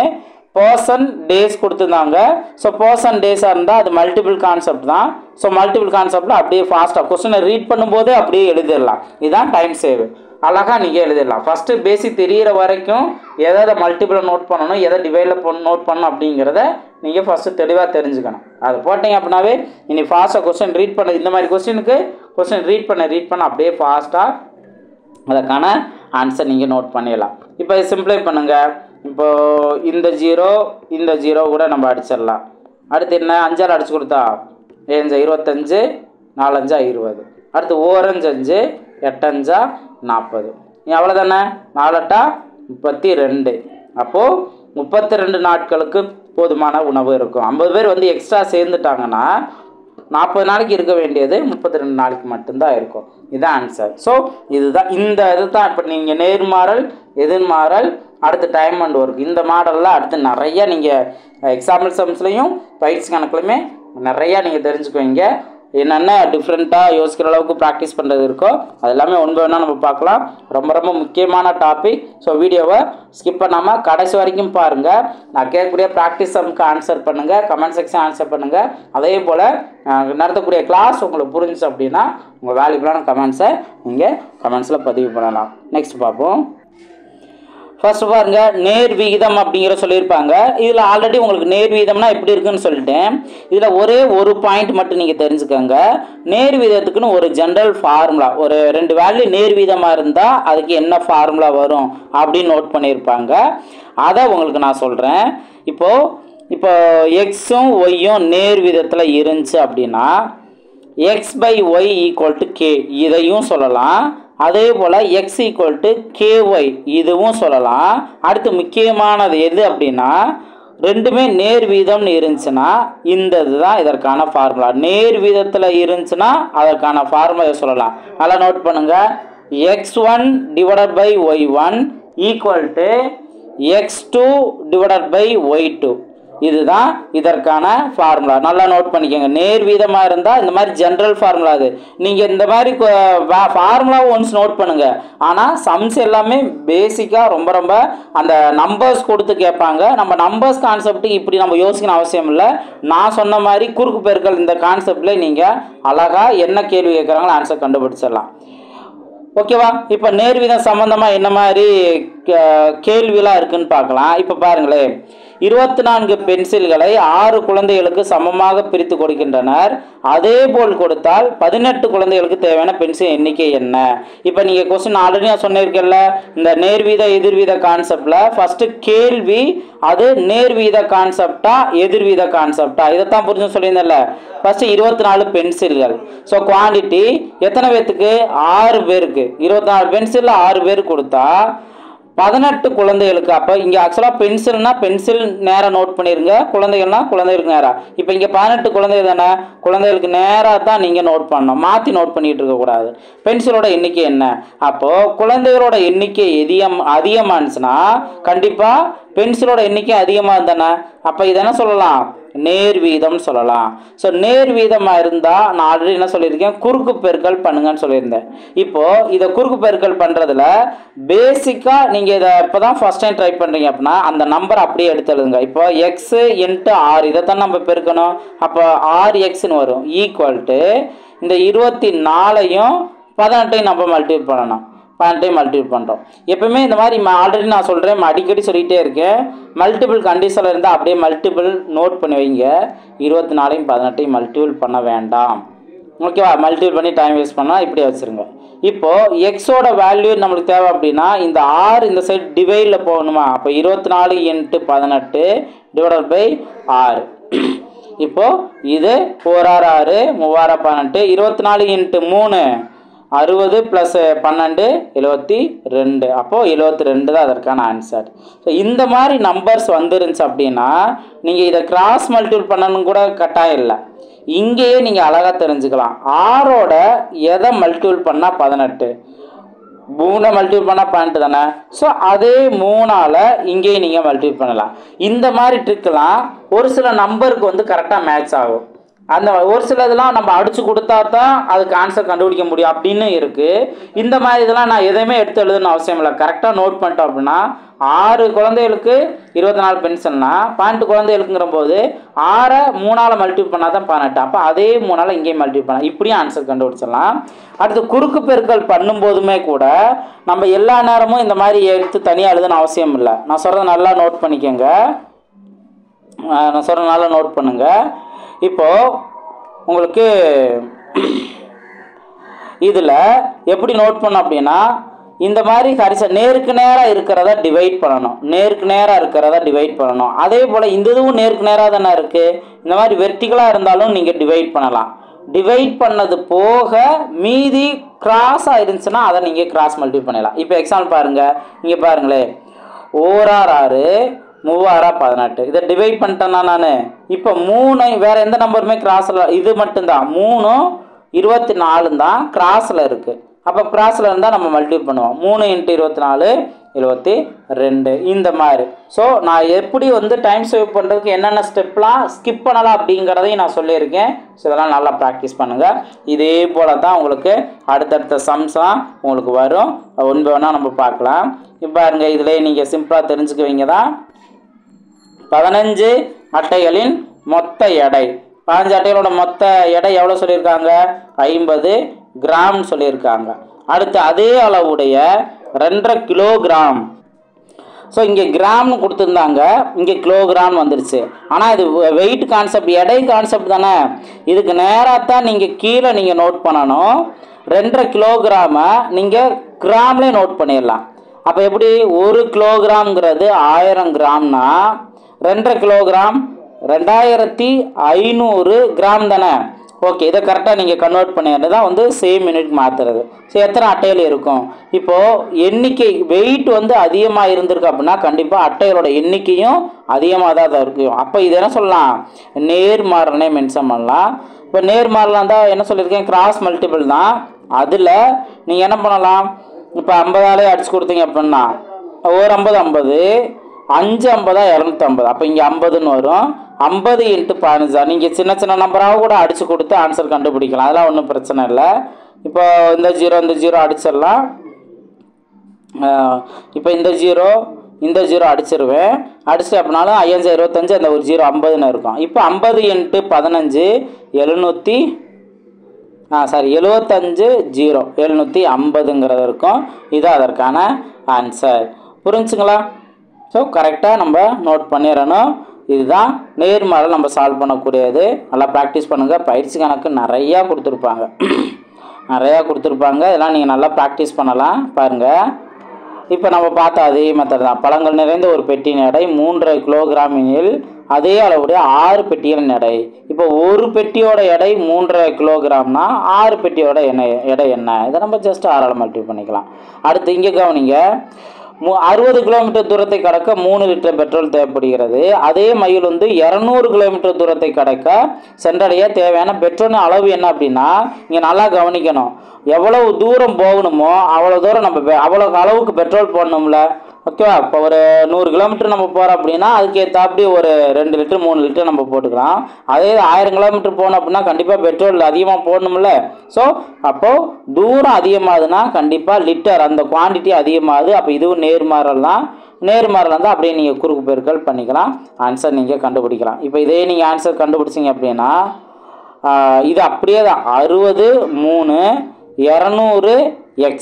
பர்சன் டேஸ் கொடுத்துருந்தாங்க. ஸோ பர்சன் டேஸாக இருந்தால் அது மல்டிபிள் கான்செப்ட் தான். ஸோ மல்டிபிள் கான்செப்டில் அப்படியே ஃபாஸ்ட்டாக கொஸ்டினை ரீட் பண்ணும்போதே அப்படியே எழுதிடலாம். இதுதான் டைம் சேவ். அழகாக நீங்கள் எழுதிடலாம். ஃபஸ்ட்டு பேசிக் தெரிகிற வரைக்கும் எதை மல்டிபிளை நோட் பண்ணணும், எதை டிவைடில் நோட் பண்ணணும் அப்படிங்கிறத நீங்கள் ஃபஸ்ட்டு தெளிவாக தெரிஞ்சுக்கணும். அது போட்டிங்க அப்படின்னாவே இனி ஃபாஸ்ட்டாக கொஸ்டின் ரீட் பண்ண, இந்த மாதிரி கொஸ்டினுக்கு கொஸ்டின் ரீட் பண்ண அப்படியே ஃபாஸ்ட்டாக அதுக்கான ஆன்சர் நீங்கள் நோட் பண்ணிடலாம். இப்போ சிம்பிளை பண்ணுங்கள். இப்போது இந்த ஜீரோ கூட நம்ம அடிச்சிடலாம். அடுத்து என்ன, 5ஆல் அடிச்சு கொடுத்தா 7 25, 4 5 20. அடுத்து 4 5 8 5 40. அவ்வளோதானே, 4 8 32. அப்போது 32 நாட்களுக்கு போதுமான உணவு இருக்கும். 50 பேர் வந்து எக்ஸ்ட்ரா சேர்ந்துட்டாங்கன்னா 40 நாளைக்கு இருக்க வேண்டியது 32 நாளைக்கு மட்டும்தான் இருக்கும். இதுதான் ஆன்சர். ஸோ இதுதான் இதுதான் இப்போ நீங்கள் நேர்மாறல், எதிர்மாறல், அடுத்து டைம் அண்ட் ஒர்க், இந்த மாடலில் அடுத்து நிறையா நீங்கள் எக்ஸாம்பிள் சம்ஸ்லையும் பயிற்சி கணக்குலையுமே நிறையா நீங்கள் தெரிஞ்சுக்குவீங்க. என்னென்ன டிஃப்ரெண்ட்டாக யோசிக்கிற அளவுக்கு ப்ராக்டிஸ் பண்ணுறது இருக்கோ அது எல்லாமே ஒன்று வேணால் நம்ம பார்க்கலாம். ரொம்ப ரொம்ப முக்கியமான டாபிக். ஸோ வீடியோவை ஸ்கிப் பண்ணாமல் கடைசி வரைக்கும் பாருங்கள். நான் கேட்கக்கூடிய ப்ராக்டிஸ் சம்க்கு ஆன்சர் பண்ணுங்கள், கமெண்ட் செக்ஷன் ஆன்சர் பண்ணுங்கள். அதே போல் நடத்தக்கூடிய கிளாஸ் உங்களுக்கு புரிஞ்சிச்சு அப்படின்னா உங்கள் வேல்யூபிளான கமெண்ட்ஸை நீங்கள் கமெண்ட்ஸில் பதிவு பண்ணலாம். நெக்ஸ்ட் பார்ப்போம். ஃபர்ஸ்ட் பாருங்க, நேர் விகிதம் அப்படிங்கிற சொல்லியிருப்பாங்க. இதில் ஆல்ரெடி உங்களுக்கு நேர் விகிதம்னா எப்படி இருக்குன்னு சொல்லிட்டேன். இதில் ஒரே ஒரு பாயிண்ட் மட்டும் நீங்கள் தெரிஞ்சுக்கோங்க. நேர் விகிதத்துக்குன்னு ஒரு ஜென்ரல் ஃபார்முலா, ஒரு 2 வேல்யூ நேர் விகிதமாக இருந்தால் அதுக்கு என்ன ஃபார்முலா வரும் அப்படின்னு நோட் பண்ணியிருப்பாங்க. அதை உங்களுக்கு நான் சொல்கிறேன். இப்போ எக்ஸும் ஒய்யும் நேர் விகிதத்தில் இருந்துச்சு அப்படின்னா x/y = k இதையும் சொல்லலாம். அதே போல் x = ky இதுவும் சொல்லலாம். அடுத்து முக்கியமானது எது அப்படின்னா ரெண்டுமே நேர் வீதம்னு இருந்துச்சுன்னா இந்த இதுதான் இதற்கான ஃபார்முலா. நேர் வீதத்தில் இருந்துச்சுன்னா அதற்கான ஃபார்முலா சொல்லலாம். நல்லா நோட் பண்ணுங்கள். x1 / y1 = x2 / y2. இதுதான் இதற்கான ஃபார்முலா. நல்லா நோட் பண்ணிக்கோங்க. நேர் வீதமாக இருந்தால் இந்த மாதிரி ஜென்ரல் ஃபார்முலா. அது நீங்கள் இந்த மாதிரி ஃபார்முலாவை ஒன்ஸ் நோட் பண்ணுங்கள். ஆனால் சம்ஸ் எல்லாமே பேசிக்காக ரொம்ப அந்த நம்பர்ஸ் கொடுத்து கேட்பாங்க. நம்ம நம்பர்ஸ் கான்செப்ட்டுக்கு இப்படி நம்ம யோசிக்கணும் அவசியம் இல்லை. நான் சொன்ன மாதிரி குறுக்கு பெருக்கல் இந்த கான்செப்டில் நீங்கள் அழகாக என்ன கேள்வி கேட்குறாங்களோ ஆன்சர் கண்டுபிடிச்சிடலாம். ஓகேவா? இப்போ நேர்வீதம் சம்மந்தமாக என்ன மாதிரி கேள்விலாம் இருக்குன்னு பார்க்கலாம். இப்போ பாருங்களேன், 24 பென்சில்களை 6 குழந்தைகளுக்கு சமமாக பிரித்து கொடுக்கின்றனர். அதே போல் கொடுத்தால் 18 குழந்தைகளுக்கு தேவையான பென்சில் எண்ணிக்கை என்ன? இப்போ நீங்கள் கொஸ்டின் ஆல்ரெடி நான் சொன்னிருக்கேன்ல, இந்த நேர்வீத எதிர்வீத கான்செப்டில் ஃபஸ்ட்டு கேள்வி அது நேர்வீத கான்செப்டா எதிர்வீத கான்செப்டா இதைத்தான் புரிஞ்சு சொல்லியிருந்தேன்ல. ஃபஸ்ட்டு 24 பென்சில்கள். ஸோ குவான்டிட்டி எத்தனை பேர்த்துக்கு? 6 பேருக்கு. 24 பென்சிலில் 6 பேர் கொடுத்தா 18 குழந்தைகளுக்கு. அப்போ இங்கே ஆக்சுவலாக பென்சில்னா பென்சில் நேராக நோட் பண்ணிடுங்க, குழந்தைகள்னா குழந்தைகளுக்கு நேராக. இப்போ இங்கே 18 குழந்தைகள் தானே, குழந்தைகளுக்கு நேராக தான் நீங்கள் நோட் பண்ணணும், மாற்றி நோட் பண்ணிகிட்டு இருக்கக்கூடாது. பென்சிலோட எண்ணிக்கை என்ன? அப்போது குழந்தைகளோட எண்ணிக்கை அதிகமானுச்சுன்னா கண்டிப்பாக பென்சிலோட எண்ணிக்கை அதிகமாக இருந்தானே, அப்போ இதை என்ன சொல்லலாம்? நேர் வீதம்னு சொல்லலாம். ஸோ நேர் வீதமாக இருந்தால் நான் ஆல்ரெடி என்ன சொல்லியிருக்கேன், குறுக்கு பெருக்கல் பண்ணுங்கன்னு சொல்லியிருந்தேன். இப்போது இதை குறுக்கு பெருக்கல் பண்ணுறதுல பேசிக்காக நீங்கள் இதை இப்போ தான் ஃபஸ்ட் டைம் ட்ரை பண்ணுறீங்க அப்படின்னா அந்த நம்பர் அப்படியே எடுத்து எழுதுங்க. இப்போ எக்ஸு × 6 இதைத்தான் நம்ம பெருக்கணும். அப்போ 6x வரும் ஈக்குவல் டு இந்த 24ஐயும் 18ஐயும் நம்ம மல்டிபிள் பண்ணணும். 18 மல்டிபிள் பண்ணுறோம். எப்பவுமே இந்த மாதிரி ஆல்ரெடி நான் சொல்கிறேன், அடிக்கடி சொல்லிகிட்டே இருக்கேன், மல்டிபிள் கண்டிஷனில் இருந்தால் அப்படியே மல்டிபிள் நோட் பண்ணி வைங்க. 24ஐயும் 18ஐயும் மல்டிபிள் பண்ண வேண்டாம். ஓகேவா? மல்டிபிள் பண்ணி டைம் வேஸ்ட் பண்ணால் இப்படியே வச்சுருங்க. இப்போது எக்ஸோட வேல்யூ நம்மளுக்கு தேவை அப்படின்னா இந்த 6 இந்த சைடு டிவைடில் போகணுமா? அப்போ 24 × 18 / 6. இப்போது இது 4 6 3 18 24 × 3 60 + 12 72. அப்போது 72 தான் அதற்கான ஆன்சர். ஸோ இந்த மாதிரி நம்பர்ஸ் வந்துருந்துச்சு அப்படின்னா நீங்கள் இதை கிராஸ் மல்டிபிள் பண்ணணும் கூட கட்டாயம் இல்லை. இங்கேயே நீங்கள் அழகாக தெரிஞ்சுக்கலாம். 6ஓட எதை மல்டிபிள் பண்ணால் 18, 3 மல்டிபிள் பண்ணால் 12 தானே. ஸோ அதே 3ஆல் இங்கேயே நீங்கள் மல்டிபிள் பண்ணலாம். இந்த மாதிரி ட்ரிக்கெலாம் ஒரு சில நம்பருக்கு வந்து கரெக்டாக மேட்ச் ஆகும். அந்த ஒரு சில இதெல்லாம் நம்ம அடிச்சு கொடுத்தா தான் அதுக்கு ஆன்சர் கண்டுபிடிக்க முடியும் அப்படின்னு இருக்குது. இந்த மாதிரி இதெல்லாம் நான் எதையுமே எடுத்து எழுதுன்னு அவசியம் இல்லை. கரெக்டாக நோட் பண்ணிட்டோம் அப்படின்னா 6 குழந்தைகளுக்கு 24 பென்சில்னா 12 குழந்தைகளுக்குங்கிற போது 6 3ஆல் மல்டிபிள் பண்ணால் தான் 18. அப்போ அதே 3ஆல் இங்கேயும் மல்டிபிள் பண்ணலாம். இப்படியும் ஆன்சர் கண்டுபிடிச்சிடலாம். அடுத்து குறுக்கு பெருக்கல் பண்ணும்போதுமே கூட நம்ம எல்லா நேரமும் இந்த மாதிரி எடுத்து தனியாக எழுதுன்னு அவசியம் இல்லை. நான் சொல்கிறத நல்லா நோட் பண்ணிக்கோங்க. நான் சொல்கிறத நல்லா நோட் பண்ணுங்க. இப்போது உங்களுக்கு இதில் எப்படி நோட் பண்ணோம் அப்படின்னா இந்த மாதிரி நேருக்கு நேராக இருக்கிறத டிவைட் பண்ணணும். நேருக்கு நேராக இருக்கிறத டிவைட் பண்ணணும். அதே போல் இந்த இதுவும் நேருக்கு நேராக தானே இருக்குது. இந்த மாதிரி வெர்டிகலாக இருந்தாலும் நீங்கள் டிவைட் பண்ணலாம். டிவைட் பண்ணது போக மீதி கிராஸாக இருந்துச்சுன்னா அதை நீங்கள் கிராஸ் மல்டிபிள் பண்ணிடலாம். இப்போ எக்ஸாம்பிள் பாருங்கள். இங்கே பாருங்களேன், 4 6 3 18 இதை டிவைட் பண்ணிட்டேன்னா நான் இப்போ 3 வேறு எந்த நம்பருமே கிராஸில், இது மட்டும்தான் 3 24 தான் கிராஸில் இருக்குது. அப்போ கிராஸில் இருந்தால் நம்ம மல்டிபிள் பண்ணுவோம். 3 × 24 72 இந்த மாதிரி. ஸோ நான் எப்படி டைம் சேவ் பண்ணுறதுக்கு என்னென்ன ஸ்டெப்லாம் ஸ்கிப் பண்ணலாம் அப்படிங்கிறதையும் நான் சொல்லியிருக்கேன். ஸோ இதெல்லாம் நல்லா ப்ராக்டிஸ் பண்ணுங்கள். இதே போல் தான் உங்களுக்கு அடுத்தடுத்த சம்ஸ்லாம் உங்களுக்கு வரும். ஒன்று வேணால் நம்ம பார்க்கலாம். இப்போ பாருங்க, இதிலே நீங்கள் சிம்பிளாக தெரிஞ்சுக்குவீங்க தான் 15 அட்டைகளின் மொத்த எடை. 15 அட்டைகளோட மொத்த எடை எவ்வளோ சொல்லியிருக்காங்க? 50 கிராம் சொல்லியிருக்காங்க. அடுத்து அதே அளவுடைய 2.5 கிலோகிராம். ஸோ இங்கே கிராம்னு கொடுத்துருந்தாங்க, இங்கே கிலோகிராம் வந்துருச்சு. ஆனால் இது வெயிட் கான்செப்ட், எடை கான்செப்ட் தானே. இதுக்கு நேராக தான் நீங்கள் கீழே நீங்கள் நோட் பண்ணணும். 2.5 கிலோகிராமை நீங்கள் கிராம்லேயே நோட் பண்ணிடலாம். அப்போ எப்படி 1 கிலோகிராம்ங்கிறது 1000 கிராம்னா 2.5 கிலோகிராம் 2500 கிராம் தானே. ஓகே, இதை கரெக்டாக நீங்கள் கன்வெர்ட் பண்ணிடுறது தான் சேம் யூனிட் மாற்றுறது. ஸோ எத்தனை அட்டைகள் இருக்கும்? இப்போது எண்ணிக்கை வெயிட் அதிகமாக இருந்திருக்கு அப்படின்னா கண்டிப்பாக அட்டைகளோட எண்ணிக்கையும் அதிகமாக தான் இருக்கும். அப்போ இது என்ன சொல்லலாம்? நேர்மாறனே மென்ஷன் பண்ணலாம். இப்போ நேர்மாறலாம் தான் என்ன சொல்லியிருக்கேன்? கிராஸ் மல்டிபிள் தான். அதில் நீங்கள் என்ன பண்ணலாம்? இப்போ 50ஆலே அடிச்சு கொடுத்தீங்க அப்படின்னா ஒரு 50 50 5 50 250. அப்போ இங்கே 50ன்னு வரும். 50 × 15. நீங்கள் சின்ன சின்ன நம்பராக கூட அடித்து கொடுத்து ஆன்சர் கண்டுபிடிக்கலாம். அதெல்லாம் ஒன்றும் பிரச்சனை இல்லை. இப்போ இந்த 0 அடிச்சிடலாம். இப்போ இந்த 0 அடிச்சிருவேன். அடிச்சு அப்படின்னாலும் 5 25 அந்த ஒரு 0 50ன்னு இருக்கும். இப்போ 50 × 15 75 0 750ங்கிறது இருக்கும். இது அதற்கான ஆன்சர். புரிஞ்சுங்களா? ஸோ கரெக்டாக நம்ம நோட் பண்ணிடணும். இதுதான் நேர்மாறல் நம்ம சால்வ் பண்ணக்கூடியது. நல்லா ப்ராக்டிஸ் பண்ணுங்கள். பயிற்சி கணக்கு நிறையா கொடுத்துருப்பாங்க. இதெல்லாம் நீங்கள் நல்லா ப்ராக்டிஸ் பண்ணலாம். பாருங்கள், இப்போ நம்ம பார்த்த அதே மெத்தட் தான். பழங்கள் நிறைந்த ஒரு பெட்டியின் எடை 3.5 கிலோகிராம் எனில் அதே அளவுடைய 6 பெட்டிகளின் எடை. இப்போ ஒரு பெட்டியோட எடை 3.5 கிலோகிராம்னா 6 பெட்டியோட எடை என்ன? இதை நம்ம ஜஸ்ட் 6ஆல் மல்டிபிள் பண்ணிக்கலாம். அடுத்து இங்கே கவனிங்க, 60 கிலோமீட்டர் தூரத்தை கடக்க 3 லிட்டர் பெட்ரோல் தேவைப்படுகிறது. அதே மயில் 200 கிலோமீட்டர் தூரத்தை கடக்க சென்றடைய தேவையான பெட்ரோலின் அளவு என்ன அப்படின்னா, இங்கே நல்லா கவனிக்கணும். எவ்வளவு தூரம் போகணுமோ அவ்வளோ தூரம் நம்ம அவ்வளோ அளவுக்கு பெட்ரோல் போடணும்ல. ஓகேவா? இப்போ ஒரு 100 கிலோமீட்டர் நம்ம போகிறோம் அப்படின்னா அதுக்கு ஏற்றாப்படி ஒரு 2 லிட்டர் 3 லிட்டர் நம்ம போட்டுக்கலாம். அதே 1000 கிலோமீட்டர் போகணும் அப்படின்னா கண்டிப்பாக பெட்ரோல் அதிகமாக போடணும்ல. ஸோ அப்போது தூரம் அதிகமாகுதுன்னா கண்டிப்பாக லிட்டர் அந்த குவான்டிட்டி அதிகமாகுது. அப்போ இதுவும் நேர்மாறல் தான். அப்படியே நீங்கள் குறுக்கு பெருக்கல் பண்ணிக்கலாம். ஆன்சர் நீங்கள் கண்டுபிடிக்கலாம். இப்போ இதே நீங்கள் ஆன்சர் கண்டுபிடிச்சிங்க அப்படின்னா இது அப்படியே தான் 60 3 200 x.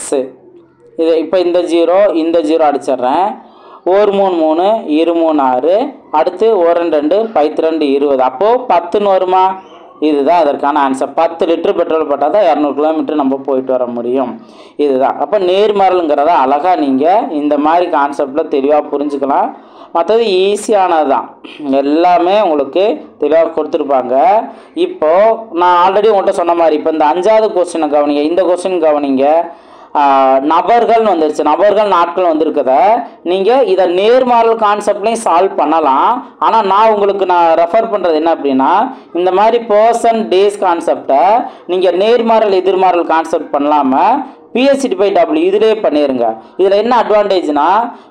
இது இப்போ இந்த 0 அடிச்சிட்றேன். 1 3 3 2 3 6 அடுத்து 1 2 2 20. அப்போது 10ன்னு வருமா? இதுதான் அதற்கான ஆன்சர். 10 லிட்டர் பெட்ரோல் போட்டால் தான் 200 கிலோமீட்டர் நம்ம போயிட்டு வர முடியும். இதுதான். அப்போ நேர்மாறலுங்கிறத அழகாக நீங்கள் இந்த மாதிரி கான்செப்டில் தெளிவாக புரிஞ்சுக்கலாம். மற்றது ஈஸியானது தான். எல்லாமே உங்களுக்கு தெளிவாக கொடுத்துருப்பாங்க. இப்போது நான் ஆல்ரெடி உங்கள்கிட்ட சொன்ன மாதிரி இப்போ இந்த 5வது கொஸ்டினை கவனிங்க. இந்த கொஸ்டின் கவனிங்க. நபர்கள்னு வந்துருச்சு. நபர்கள் நாட்கள் வந்திருக்கத நீங்கள் இதை நேர்மாறல் கான்செப்ட்லையும் சால்வ் பண்ணலாம். ஆனால் நான் ரெஃபர் பண்ணுறது என்ன அப்படின்னா, இந்த மாதிரி பர்சன் டேஸ் கான்செப்டை நீங்கள் நேர்மாறல் எதிர்மாறல் கான்செப்ட் பண்ணலாமல் PH/W இதிலே பண்ணிடுங்க. இதில் என்ன அட்வான்டேஜ்னா,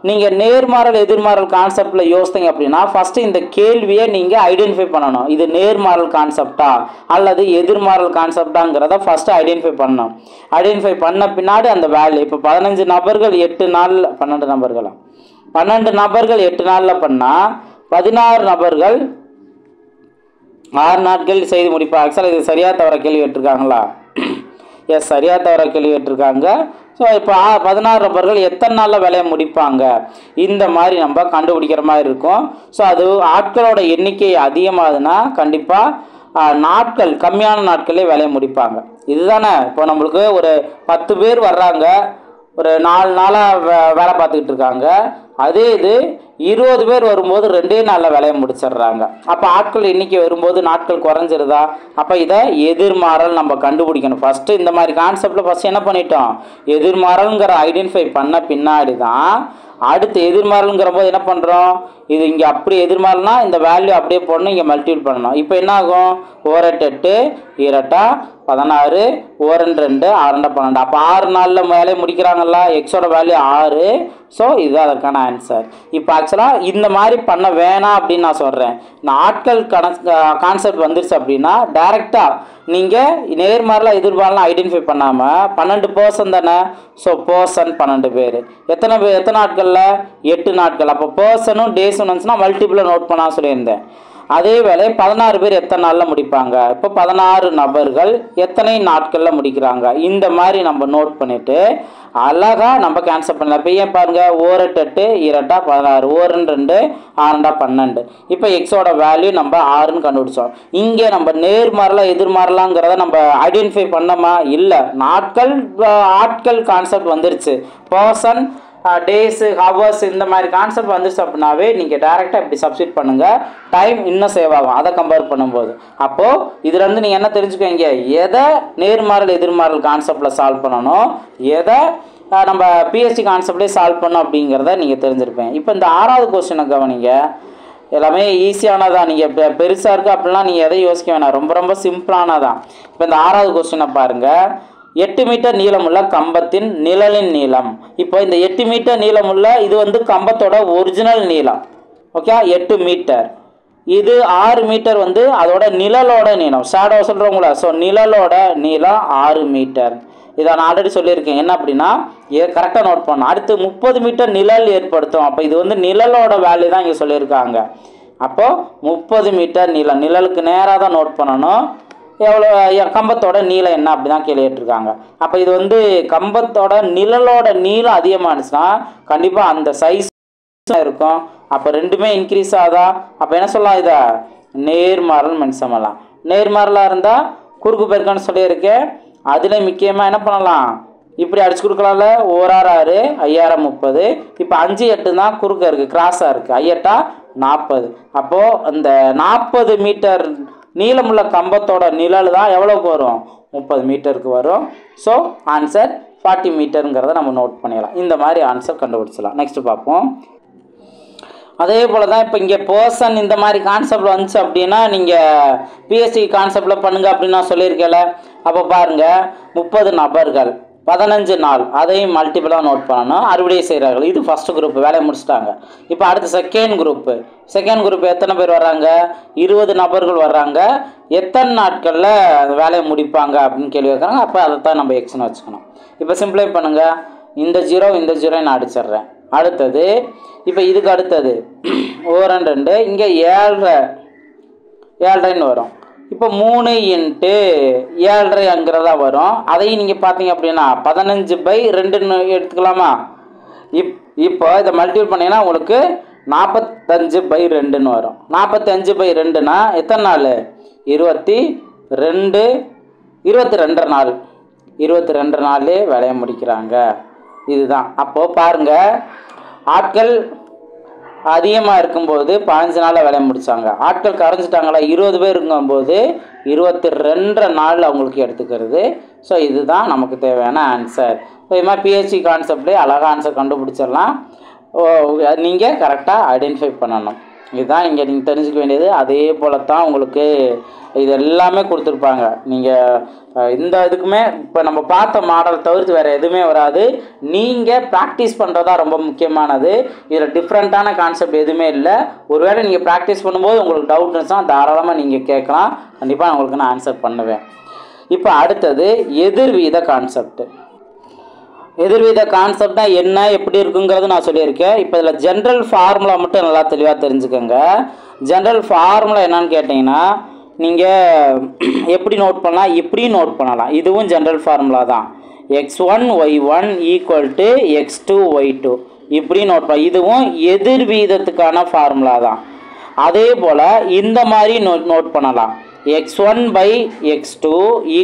நீங்கள் நேர்மாறல் எதிர்மாறல் கான்செப்டில் யோசித்தீங்க அப்படின்னா ஃபஸ்ட்டு இந்த கேள்வியை நீங்கள் ஐடென்டிஃபை பண்ணணும். இது நேர்மாறல் கான்செப்டா அல்லது எதிர்மாறல் கான்செப்டாங்கிறத ஃபஸ்ட்டு ஐடென்டிஃபை பண்ணணும். ஐடென்டிஃபை பண்ண பின்னாடி அந்த வேல்யூ இப்போ 15 நபர்கள் 8 நாளில் 12 நபர்களா 12 நபர்கள் 8 நாளில் பண்ணால் 16 நபர்கள் 6 நாட்கள் செய்து முடிப்பா. ஆக்சுவலாக இது சரியாக தவிர கேள்வி கேட்டிருக்காங்களா? எஸ், சரியாக தவிர கேள்வி கேட்டிருக்காங்க. ஸோ இப்போ 16 நபர்கள் எத்தனை நாளில் வேலையை முடிப்பாங்க, இந்த மாதிரி நம்ம கண்டுபிடிக்கிற மாதிரி இருக்கும். ஸோ அது ஆட்களோட எண்ணிக்கை அதிகமாகுதுன்னா கண்டிப்பாக நாட்கள் கம்மியான நாட்களே வேலையை முடிப்பாங்க. இதுதானே இப்போ நம்மளுக்கு ஒரு 10 பேர் வர்றாங்க, ஒரு 4 நாளாக வேலை பார்த்துக்கிட்டு இருக்காங்க. அதே இது 20 பேர் வரும்போது 2 நாளில் வேலையை முடிச்சிடுறாங்க. அப்போ ஆட்கள் எண்ணிக்கை வரும்போது நாட்கள் குறைஞ்சிருதா? அப்போ இதை எதிர்மாறல் நம்ம கண்டுபிடிக்கணும். ஃபஸ்ட்டு இந்த மாதிரி கான்செப்டில் ஃபஸ்ட்டு என்ன பண்ணிட்டோம், எதிர்மாறல்ங்கிற ஐடென்டிஃபை பண்ண பின்னாடி தான் அடுத்து எதிர்மாறல்ங்கிற போது என்ன பண்ணுறோம், இது இங்கே அப்படி எதிர்மாறல்னா இந்த வேல்யூ அப்படியே போடணும், இங்கே மல்டிபிள் பண்ணணும். இப்போ என்ன ஆகும், 8 2 16 2 2 6 12. அப்போ 6 நாளில் வேலையை முடிக்கிறாங்களா, எக்ஸோட வேல்யூ 6. ஸோ இதுதான் அதற்கான ஆன்சர். இப்போ ஆக்சுவலாக இந்த மாதிரி பண்ண வேணாம் அப்படின்னு நான் சொல்கிறேன். நாட்கள் கான்செப்ட் வந்துருச்சு அப்படின்னா டைரெக்டாக நீங்கள் நேர்மாறலாம் எதிர்மாறலாம் ஐடென்டிஃபை பண்ணாமல் 12 பர்சன் தானே. ஸோ பர்சன் 12 பேர், எத்தனை நாட்களில் 8 நாட்கள். அப்போ பர்சனும் டேஸும் வந்துச்சுன்னா மல்டிபிளாக நோட் பண்ண சொல்லியிருந்தேன். அதே வேலை 16 பேர் எத்தனை நாளில் முடிப்பாங்க, இப்போ 16 நபர்கள் எத்தனை நாட்களில் முடிக்கிறாங்க, இந்த மாதிரி நம்ம நோட் பண்ணிவிட்டு அழகாக நம்ம கேன்சல் பண்ணலாம். இப்போ ஏன் பாருங்கள், 8 2 16 2 2 6 12. இப்போ எக்ஸோட வேல்யூ நம்ம 6ன்னு கண்டுபிடிச்சோம். இங்கே நம்ம நேர்மாறலாம் எதிர்மாறலாங்கிறத நம்ம ஐடென்டிஃபை பண்ணோமா? இல்லை, ஆட்கள் கான்செப்ட் வந்துருச்சு. பர்சன் டேஸு ஹவர்ஸ் இந்த மாதிரி கான்செப்ட் வந்துச்சு அப்படின்னாவே நீங்கள் டேரெக்டாக இப்படி சப்ஸ்டிட் பண்ணுங்கள், டைம் இன்னும் சேவ் ஆகும் அதை கம்பேர் பண்ணும்போது. அப்போது இதுலேருந்து நீங்கள் என்ன தெரிஞ்சுக்குவீங்க, எதை நேர்மாறல் எதிர்மாறல் கான்செப்டில் சால்வ் பண்ணணும், எதை நம்ம PhD கான்செப்ட்லேயே சால்வ் பண்ணணும் அப்படிங்கிறத நீங்கள் தெரிஞ்சிருப்பேன். இப்போ இந்த 6வது கொஸ்டினை கவனிங்க, எல்லாமே ஈஸியானதான். நீங்கள் பெருசாக இருக்குது அப்படிலாம் நீங்கள் எதை யோசிக்க வேணாம், ரொம்ப ரொம்ப சிம்பிளானதான். இப்போ இந்த 6வது கொஸ்டினை பாருங்கள். 8 மீட்டர் நீளமுள்ள கம்பத்தின் நிழலின் நீளம். இப்போ இந்த 8 மீட்டர் நீளமுள்ள இது வந்து கம்பத்தோட ஒரிஜினல் நீளம். Okay, 8 metre. இது 6 மீட்டர் வந்து அதோட நிழலோட நீளம், ஷேடோ சொல்கிறவங்களா. ஸோ நிழலோட நீளம் 6 மீட்டர். இதை நான் ஆல்ரெடி சொல்லியிருக்கேன். என்ன அப்படின்னா கரெக்டாக நோட் பண்ணணும். அடுத்து 30 மீட்டர் நிழல் ஏற்படுத்தும். அப்போ இது வந்து நிழலோட வேல்யூ தான் இங்கே சொல்லியிருக்காங்க. அப்போது 30 மீட்டர் நீளம், நிழலுக்கு நேராக தான் நோட் பண்ணணும். எவ்வளோ கம்பத்தோட நீளம் என்ன அப்படி தான் கேள்விட்டுருக்காங்க. அப்போ இது வந்து கம்பத்தோட நிழலோட நீளம் அதிகமானுச்சுன்னா கண்டிப்பாக அந்த சைஸ் இருக்கும். அப்போ ரெண்டுமே இன்க்ரீஸ் ஆகுதா? அப்போ என்ன சொல்லலாம், இதை நேர்மாறல் மென்சமெல்லாம். நேர்மாறலாக இருந்தால் குறுக்கு பெருக்கான்னு சொல்லியிருக்கேன். அதில் முக்கியமாக என்ன பண்ணலாம், இப்படி அடிச்சு கொடுக்கலாம்ல. 1 6 6 5000 30. இப்போ 5 8 தான் குறுக்க இருக்குது, கிராஸாக இருக்குது. 5 8 40. அப்போது அந்த 40 மீட்டர் நீளமுள்ள கம்பத்தோட நிழல் தான் எவ்வளோக்கு வரும், 30 மீட்டருக்கு வரும். ஸோ ஆன்சர் 40 மீட்டருங்கிறத நம்ம நோட் பண்ணிடலாம். இந்த மாதிரி ஆன்சர் கண்டுபிடிச்சலாம். நெக்ஸ்ட் பார்ப்போம். அதே போல் தான் இப்போ இங்கே பர்சன் இந்த மாதிரி கான்செப்ட் வந்துச்சு அப்படின்னா நீங்கள் PhD கான்செப்டில் பண்ணுங்கள் அப்படின்னு நான் சொல்லியிருக்கேன்ல. அப்போ பாருங்கள், 30 நபர்கள் 15 நாள், அதையும் மல்டிபிளாக நோட் பண்ணணும். அறுவடை செய்கிறார்கள். இது ஃபஸ்ட்டு குரூப் வேலையை முடிச்சிட்டாங்க. இப்போ அடுத்து செகண்ட் குரூப் எத்தனை பேர் வர்றாங்க, 20 நபர்கள் வர்றாங்க. எத்தனை நாட்களில் வேலையை முடிப்பாங்க அப்படின்னு கேள்வி வைக்கிறாங்க. அப்போ அதை தான் நம்ம எக்ஸ்னு வச்சுக்கணும். இப்போ சிம்பிளை பண்ணுங்கள், இந்த ஜீரோ நான் அடிச்சிட்றேன். அடுத்தது இப்போ இதுக்கு அடுத்தது 1 2 இங்கே 7.5 வரும். இப்போ 3 × 7.5 வரும். அதையும் நீங்கள் பார்த்தீங்க அப்படின்னா 15/2 எடுத்துக்கலாமா? இப்போ இதை மல்டிபிள் பண்ணிங்கன்னா உங்களுக்கு 45/2 வரும். 45/2னா எத்தனை நாள், 22 நாள். 22 நாள்லே வேலையை முடிக்கிறாங்க. இதுதான். அப்போது பாருங்கள், ஆட்கள் அதிகமாக இருக்கும்போது 15 நாளில் வேலையை முடித்தாங்க. ஆட்கள் கரைஞ்சிட்டாங்களா, 20 பேர் இருக்கும்போது 22 நாள் அவங்களுக்கு எடுத்துக்கிறது. ஸோ இதுதான் நமக்கு தேவையான ஆன்சர். ஸோ இது மாதிரி PhD கான்செப்ட்லேயே அழகாக ஆன்சர் கண்டுபிடிச்சிடலாம். நீங்கள் கரெக்டாக ஐடென்டிஃபை பண்ணணும். இதுதான் இங்கே நீங்கள் தெரிஞ்சுக்க வேண்டியது. அதே போல தான் உங்களுக்கு இது எல்லாமே கொடுத்துருப்பாங்க. நீங்கள் இந்த இதுக்குமே இப்போ நம்ம பார்த்த மாடல் தவிர்த்து வேறு எதுவுமே வராது. நீங்கள் ப்ராக்டிஸ் பண்ணுறதா ரொம்ப முக்கியமானது. இதில் டிஃப்ரெண்ட்டான கான்செப்ட் எதுவுமே இல்லை. ஒருவேளை நீங்கள் ப்ராக்டிஸ் பண்ணும்போது உங்களுக்கு டவுட் இருந்துச்சுன்னா தாராளமாக நீங்கள் கேட்கலாம். கண்டிப்பாக உங்களுக்கு நான் ஆன்சர் பண்ணுவேன். இப்போ அடுத்தது எதிர்வீத கான்செப்ட். எதிர்வீத கான்செப்ட்னா என்ன, எப்படி இருக்குங்கிறது நான் சொல்லியிருக்கேன். இப்போ இதில் ஜென்ரல் ஃபார்முலா மட்டும் நல்லா தெளிவாக தெரிஞ்சுக்கோங்க. ஜென்ரல் ஃபார்முலா என்னன்னு கேட்டிங்கன்னா, நீங்கள் எப்படி நோட் பண்ணலாம், இப்படி நோட் பண்ணலாம். இதுவும் ஜென்ரல் ஃபார்முலா தான். x1 y1 = x2 y2 இப்படி நோட் பண்ணலாம். இதுவும் எதிர்வீதத்துக்கான ஃபார்முலா தான். அதே போல் இந்த மாதிரி நோட் பண்ணலாம். x1/x2 =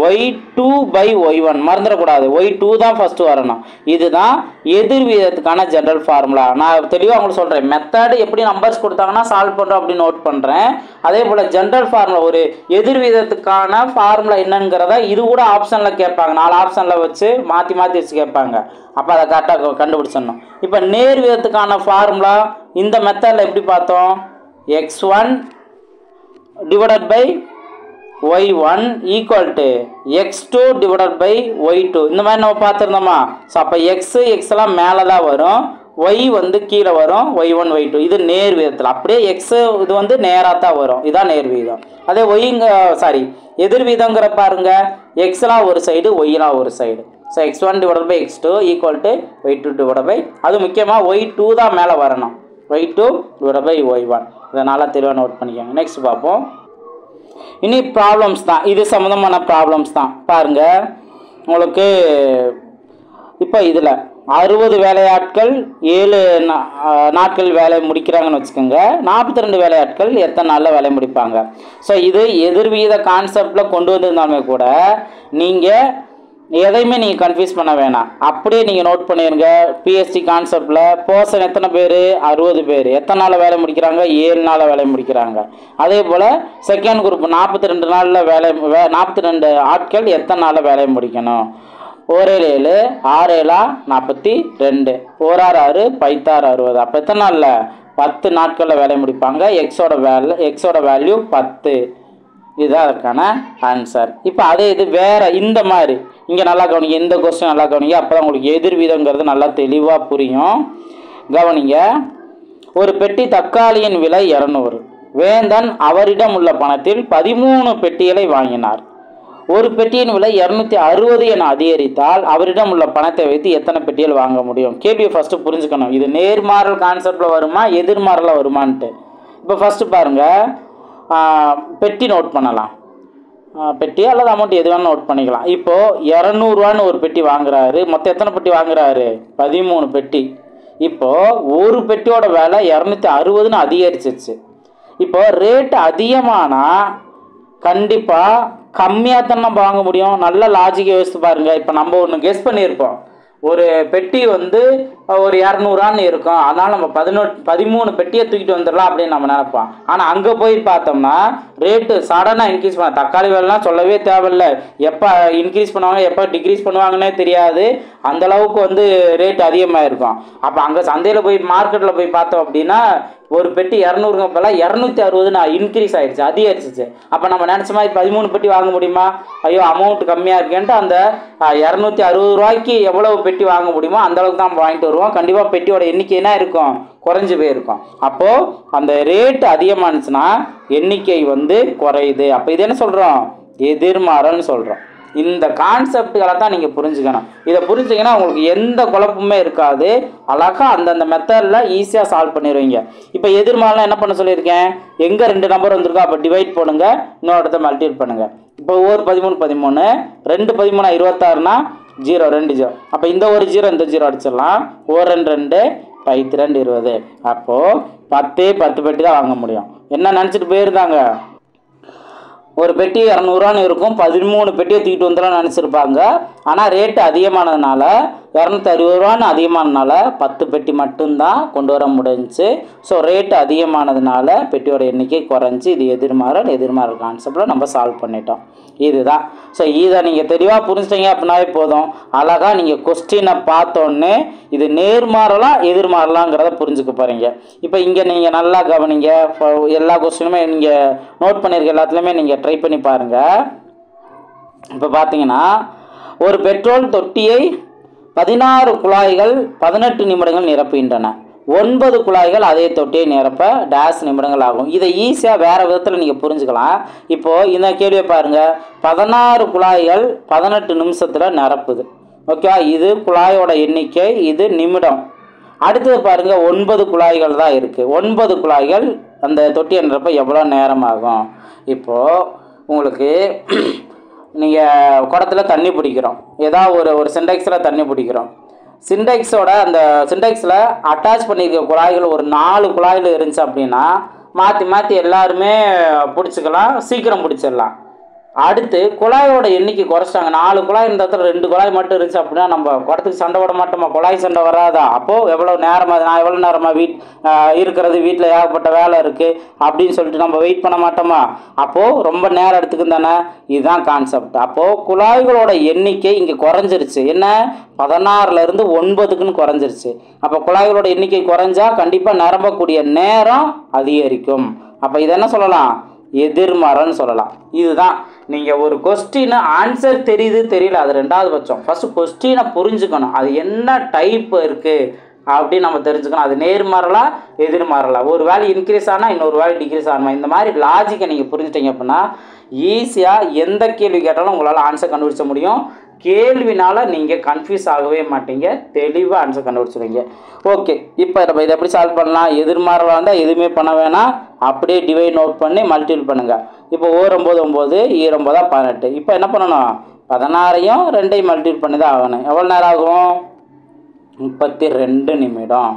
y2/y1. மறந்துடக்கூடாது, y2 தான் ஃபஸ்ட்டு வரணும். இதுதான் எதிர்வீதத்துக்கான ஜென்ரல் ஃபார்முலா. நான் தெளிவாக உங்களுக்கு சொல்கிறேன். மெத்தடு எப்படி நம்பர்ஸ் கொடுத்தாங்கன்னா சால்வ் பண்ணுறோம் அப்படின்னு நோட் பண்ணுறேன். அதே போல் ஜென்ரல் ஃபார்முலா, ஒரு எதிர்வீதத்துக்கான ஃபார்முலா என்னங்கிறத இது கூட ஆப்ஷனில் கேட்பாங்க. 4 ஆப்ஷனில் வச்சு மாற்றி வச்சு கேட்பாங்க. அப்போ அதை கரெக்டாக கண்டுபிடிச்சிடணும். இப்போ நேர்வீதத்துக்கான ஃபார்முலா இந்த மெத்தடில் எப்படி பார்த்தோம்? x1 / y1 = x2 / y2 இந்த மாதிரி நம்ம பார்த்துருந்தோமா? ஸோ அப்போ எக்ஸ்லாம் மேலே தான் வரும், y வந்து கீழே வரும், y1 y2. இது நேர் வீதத்தில். அப்படியே எக்ஸ் இது வந்து நேராக தான் வரும். இதுதான் நேர் வீதம். அதே எதிர் வீதங்கிற பாருங்க, எக்ஸ்லாம் ஒரு சைடு, ஒய்லாம் ஒரு side. So x1 / x2 = y2 அது முக்கியமாக y2 தான் மேலே வரணும், y2 / y1. இதனால் தெளிவாக நோட் பண்ணிக்கோங்க. நெக்ஸ்ட் பார்ப்போம். இனி ப்ராப்ளம்ஸ் தான், இது சம்மந்தமான ப்ராப்ளம்ஸ் தான். பாருங்கள், உங்களுக்கு இப்போ இதில் 60 வேலையாட்கள் 7 நாட்கள் வேலை முடிக்கிறாங்கன்னு வச்சுக்கோங்க. 42 வேலையாட்கள் எத்தனை நாளில் வேலை முடிப்பாங்க? ஸோ இது எதிர்வீத கான்செப்டில் கொண்டு வந்திருந்தாலுமே கூட நீங்கள் எதையுமே நீங்கள் கன்ஃபியூஸ் பண்ண வேணாம். அப்படியே நீங்கள் நோட் பண்ணிடுங்க. பிஎஸ்டி கான்செப்டில் பர்சன் எத்தனை பேர்? 60 பேர். எத்தனை நாளில் வேலை முடிக்கிறாங்க? 7 நாளில் வேலை முடிக்கிறாங்க. அதே போல் செகண்ட் குரூப் 42 நாளில் 42 ஆட்கள் எத்தனை நாளில் வேலை முடிக்கணும்? 1 7 6 7 42, 1 6 6 60. அப்போ எத்தனை நாளில்? 10 நாட்களில் வேலை முடிப்பாங்க. எக்ஸோட வேல்யூ 10. இதுதான் அதற்கான ஆன்சர். இப்போ அதே இது வேறு இந்த மாதிரி இங்கே நல்லா கவனிங்க. இந்த கொஸ்டின் நல்லா கவனிங்க. அப்போ தான் உங்களுக்கு எதிர்வீதங்கிறது நல்லா தெளிவாக புரியும். கவனிங்க. ஒரு பெட்டி தக்காளியின் விலை 200. வேந்தன் அவரிடம் உள்ள பணத்தில் 13 பெட்டிகளை வாங்கினார். ஒரு பெட்டியின் விலை 260 என அதிகரித்தால் அவரிடம் உள்ள பணத்தை வைத்து எத்தனை பெட்டிகள் வாங்க முடியும்? கேள்வியை ஃபஸ்ட்டு புரிஞ்சுக்கணும். இது நேர்மாறல் கான்செப்டில் வருமா, எதிர்மாறலில் வருமானட்டு. இப்போ ஃபஸ்ட்டு பாருங்கள், பெட்டி நோட் பண்ணலாம். பெட்டி அல்லது அமௌண்ட் எது வேணும் நோட் பண்ணிக்கலாம். இப்போது 200 ஒரு பெட்டி வாங்குறாரு. மொத்தம் எத்தனை பெட்டி வாங்குறாரு? 13 பெட்டி. இப்போது ஒரு பெட்டியோட விலை 260 அதிகரிச்சிருச்சு. இப்போது ரேட்டு அதிகமானால் கண்டிப்பாக கம்மியாக தானே நம்ம வாங்க முடியும். நல்ல லாஜிக்கை யோசித்து பாருங்கள். இப்போ நம்ம ஒன்று கெஸ் பண்ணியிருப்போம், ஒரு பெட்டி வந்து ஒரு 200 இருக்கும், அதனால் நம்ம 13 பெட்டியை தூக்கிட்டு வந்துடலாம் அப்படின்னு நம்ம நினைப்போம். ஆனால் அங்கே போய் பார்த்தோம்னா ரேட்டு சடனாக இன்க்ரீஸ் பண்ண, தக்காளி விலைலாம் சொல்லவே தேவையில்லை. எப்போ இன்க்ரீஸ் பண்ணுவாங்க எப்போ டிக்ரீஸ் பண்ணுவாங்கன்னே தெரியாது. அந்தளவுக்கு வந்து ரேட் அதிகமாக இருக்கும். அப்போ அங்கே சந்தையில் போய் மார்க்கெட்டில் போய் பார்த்தோம் அப்படின்னா ஒரு பெட்டி 200 போல 260 இன்க்ரீஸ் ஆகிடுச்சு, அதிகரிச்சிச்சு. அப்போ நம்ம நினச்ச மாதிரி 13 பெட்டி வாங்க முடியுமா? ஐயோ அமௌண்ட் கம்மியாக இருக்கேன்ட்டு அந்த 260 ரூபாய்க்கு எவ்வளவு பெட்டி வாங்க முடியுமோ அந்தளவுக்கு தான் வாங்கிட்டு வருவோம். கண்டிப்பாக பெட்டியோட எண்ணிக்கை என்ன இருக்கும்? குறைஞ்சி போயிருக்கும். அப்போது அந்த ரேட்டு அதிகமானுச்சுன்னா எண்ணிக்கை வந்து குறையுது. அப்போ இது என்ன சொல்கிறோம்? எதிர்மாறல்னு சொல்கிறோம். இந்த கான்செப்டுகளை தான் நீங்கள் புரிஞ்சுக்கணும். இதை புரிஞ்சிங்கன்னா உங்களுக்கு எந்த குழப்பமே இருக்காது. அழகாக அந்தந்த மெத்தடில் ஈஸியாக சால்வ் பண்ணிடுவீங்க. இப்போ எதிர்மாறலாம் என்ன பண்ண சொல்லியிருக்கேன்? எங்கே 2 நம்பர் வந்திருக்கோ அப்போ டிவைட் போடுங்க, இன்னொரு இடத்த மல்டிபிள் பண்ணுங்கள். இப்போ ஒரு 13 13, 2 13 26னா 0 2 0. அப்போ இந்த ஒரு 0 இந்த 0 அடிச்சிடலாம். 1 2 2 2 20. அப்போது 10 பெட்டி தான் வாங்க முடியும். என்ன நினச்சிட்டு போயிருந்தாங்க? ஒரு பெட்டி 200 இருக்கும், 13 பெட்டியை தூக்கிட்டு வந்துடலாம் நினச்சிருப்பாங்க. ஆனால் ரேட்டு அதிகமானதுனால 260 அதிகமானதுனால 10 பெட்டி மட்டும்தான் கொண்டு வர முடிஞ்சிச்சு. ஸோ ரேட்டு அதிகமானதுனால பெட்டியோட எண்ணிக்கை குறைஞ்சி. இது எதிர்மாறல் கான்செப்டில் நம்ம சால்வ் பண்ணிட்டோம். இதுதான். ஸோ இதை நீங்கள் தெளிவாக புரிஞ்சிட்டீங்க அப்படின்னாவே போதும். அழகாக நீங்கள் கொஸ்டினை பார்த்தோன்னே இது நேர்மாறலாம் எதிர்மாறலாங்கிறத புரிஞ்சுக்க போகிறீங்க. இப்போ இங்கே நீங்கள் நல்லா கவனிங்க. எல்லா கொஸ்டினுமே நீங்கள் நோட் பண்ணியிருக்க எல்லாத்துலேயுமே நீங்கள் ட்ரை பண்ணி பாருங்கள். இப்போ பார்த்தீங்கன்னா ஒரு பெட்ரோல் தொட்டியை 16 குழாய்கள் 18 நிமிடங்கள் நிரப்புகின்றன. 9 குழாய்கள் அதே தொட்டியை நிரப்ப டேஸ் நிமிடங்கள் ஆகும். இதை ஈஸியாக வேறு விதத்தில் நீங்கள் புரிஞ்சுக்கலாம். இப்போது இந்த கேள்வியை பாருங்கள். 16 குழாய்கள் 18 நிமிஷத்தில் நிரப்புது. ஓகே, இது குழாயோட எண்ணிக்கை, இது நிமிடம். அடுத்தது பாருங்கள், 9 குழாய்கள் தான் இருக்குது. 9 குழாய்கள் அந்த தொட்டியை நிரப்ப எவ்வளோ நேரம் ஆகும்? இப்போது உங்களுக்கு நீங்கள் குடத்தில் தண்ணி பிடிக்கிறோம், ஏதாவது ஒரு சிண்டெக்ஸில் தண்ணி பிடிக்கிறோம். சிண்டெக்ஸோட அந்த சிண்டெக்ஸில் அட்டாச் பண்ணியிருக்க குழாய்கள் ஒரு 4 குழாயில் இருந்துச்சு அப்படின்னா மாற்றி மாற்றி எல்லாருமே பிடிச்சிக்கலாம், சீக்கிரம் பிடிச்சிடலாம். அடுத்து குழாயோட எண்ணிக்கை குறைச்சிட்டாங்க. 4 குழாய் இருந்த இடத்துல 2 குழாய் மட்டும் இருந்துச்சு அப்படின்னா நம்ம குடத்துக்கு சண்டை விட மாட்டோமா? குழாய் சண்டை வராதா? அப்போது எவ்வளோ நேரமாக நான் எவ்வளோ நேரமாக இருக்கிறது, வீட்டில் ஏகப்பட்ட வேலை இருக்குது அப்படின்னு சொல்லிட்டு நம்ம வெயிட் பண்ண மாட்டோமா? அப்போது ரொம்ப நேரம் எடுத்துக்கும் தானே. இதுதான் கான்செப்ட். அப்போது குழாய்களோட எண்ணிக்கை இங்கே குறைஞ்சிருச்சு. என்ன, 16லேருந்து 9க்குன்னு குறைஞ்சிருச்சு. அப்போ குழாய்களோட எண்ணிக்கை குறைஞ்சா கண்டிப்பாக நிரம்பக்கூடிய நேரம் அதிகரிக்கும். அப்போ இதை என்ன சொல்லலாம்? எதிர்மறைன்னு சொல்லலாம். இதுதான் நீங்கள் ஒரு கொஸ்டின் ஆன்சர் தெரியுது தெரியல அது ரெண்டாவது பட்சம். ஃபஸ்ட்டு கொஸ்டினை புரிஞ்சுக்கணும், அது என்ன டைப் இருக்குது அப்படின்னு நம்ம தெரிஞ்சுக்கணும். அது நேர்மாறலா எதிர்மாறலா, ஒரு வேல்யூ இன்க்ரீஸ் ஆனால் இன்னொரு வேல்யூ டிக்ரீஸ் ஆகணுமா, இந்த மாதிரி லாஜிக்கை நீங்கள் புரிஞ்சுட்டீங்க அப்படின்னா ஈஸியாக எந்த கேள்வி கேட்டாலும் உங்களால் ஆன்சர் கண்டுபிடிச்ச முடியும். கேள்வினால் நீங்கள் கன்ஃபியூஸ் ஆகவே மாட்டீங்க, தெளிவாக ஆன்சர் கண்டுபிடிச்சிடுவீங்க. ஓகே, இப்போ நம்ம இதை எப்படி சால்வ் பண்ணலாம்? எதிர்மாறலாக இருந்தால் எதுவுமே பண்ண வேணாம், அப்படியே டிவைட் நோட் பண்ணி மல்டிபிள் பண்ணுங்கள். இப்போ 9 9 9 18. இப்போ என்ன பண்ணணும்? 16ஐயும் 2ஐயும் மல்டிபிள் பண்ணி தான் ஆகணும். எவ்வளோ நேரம் ஆகும்? 32 நிமிடம்.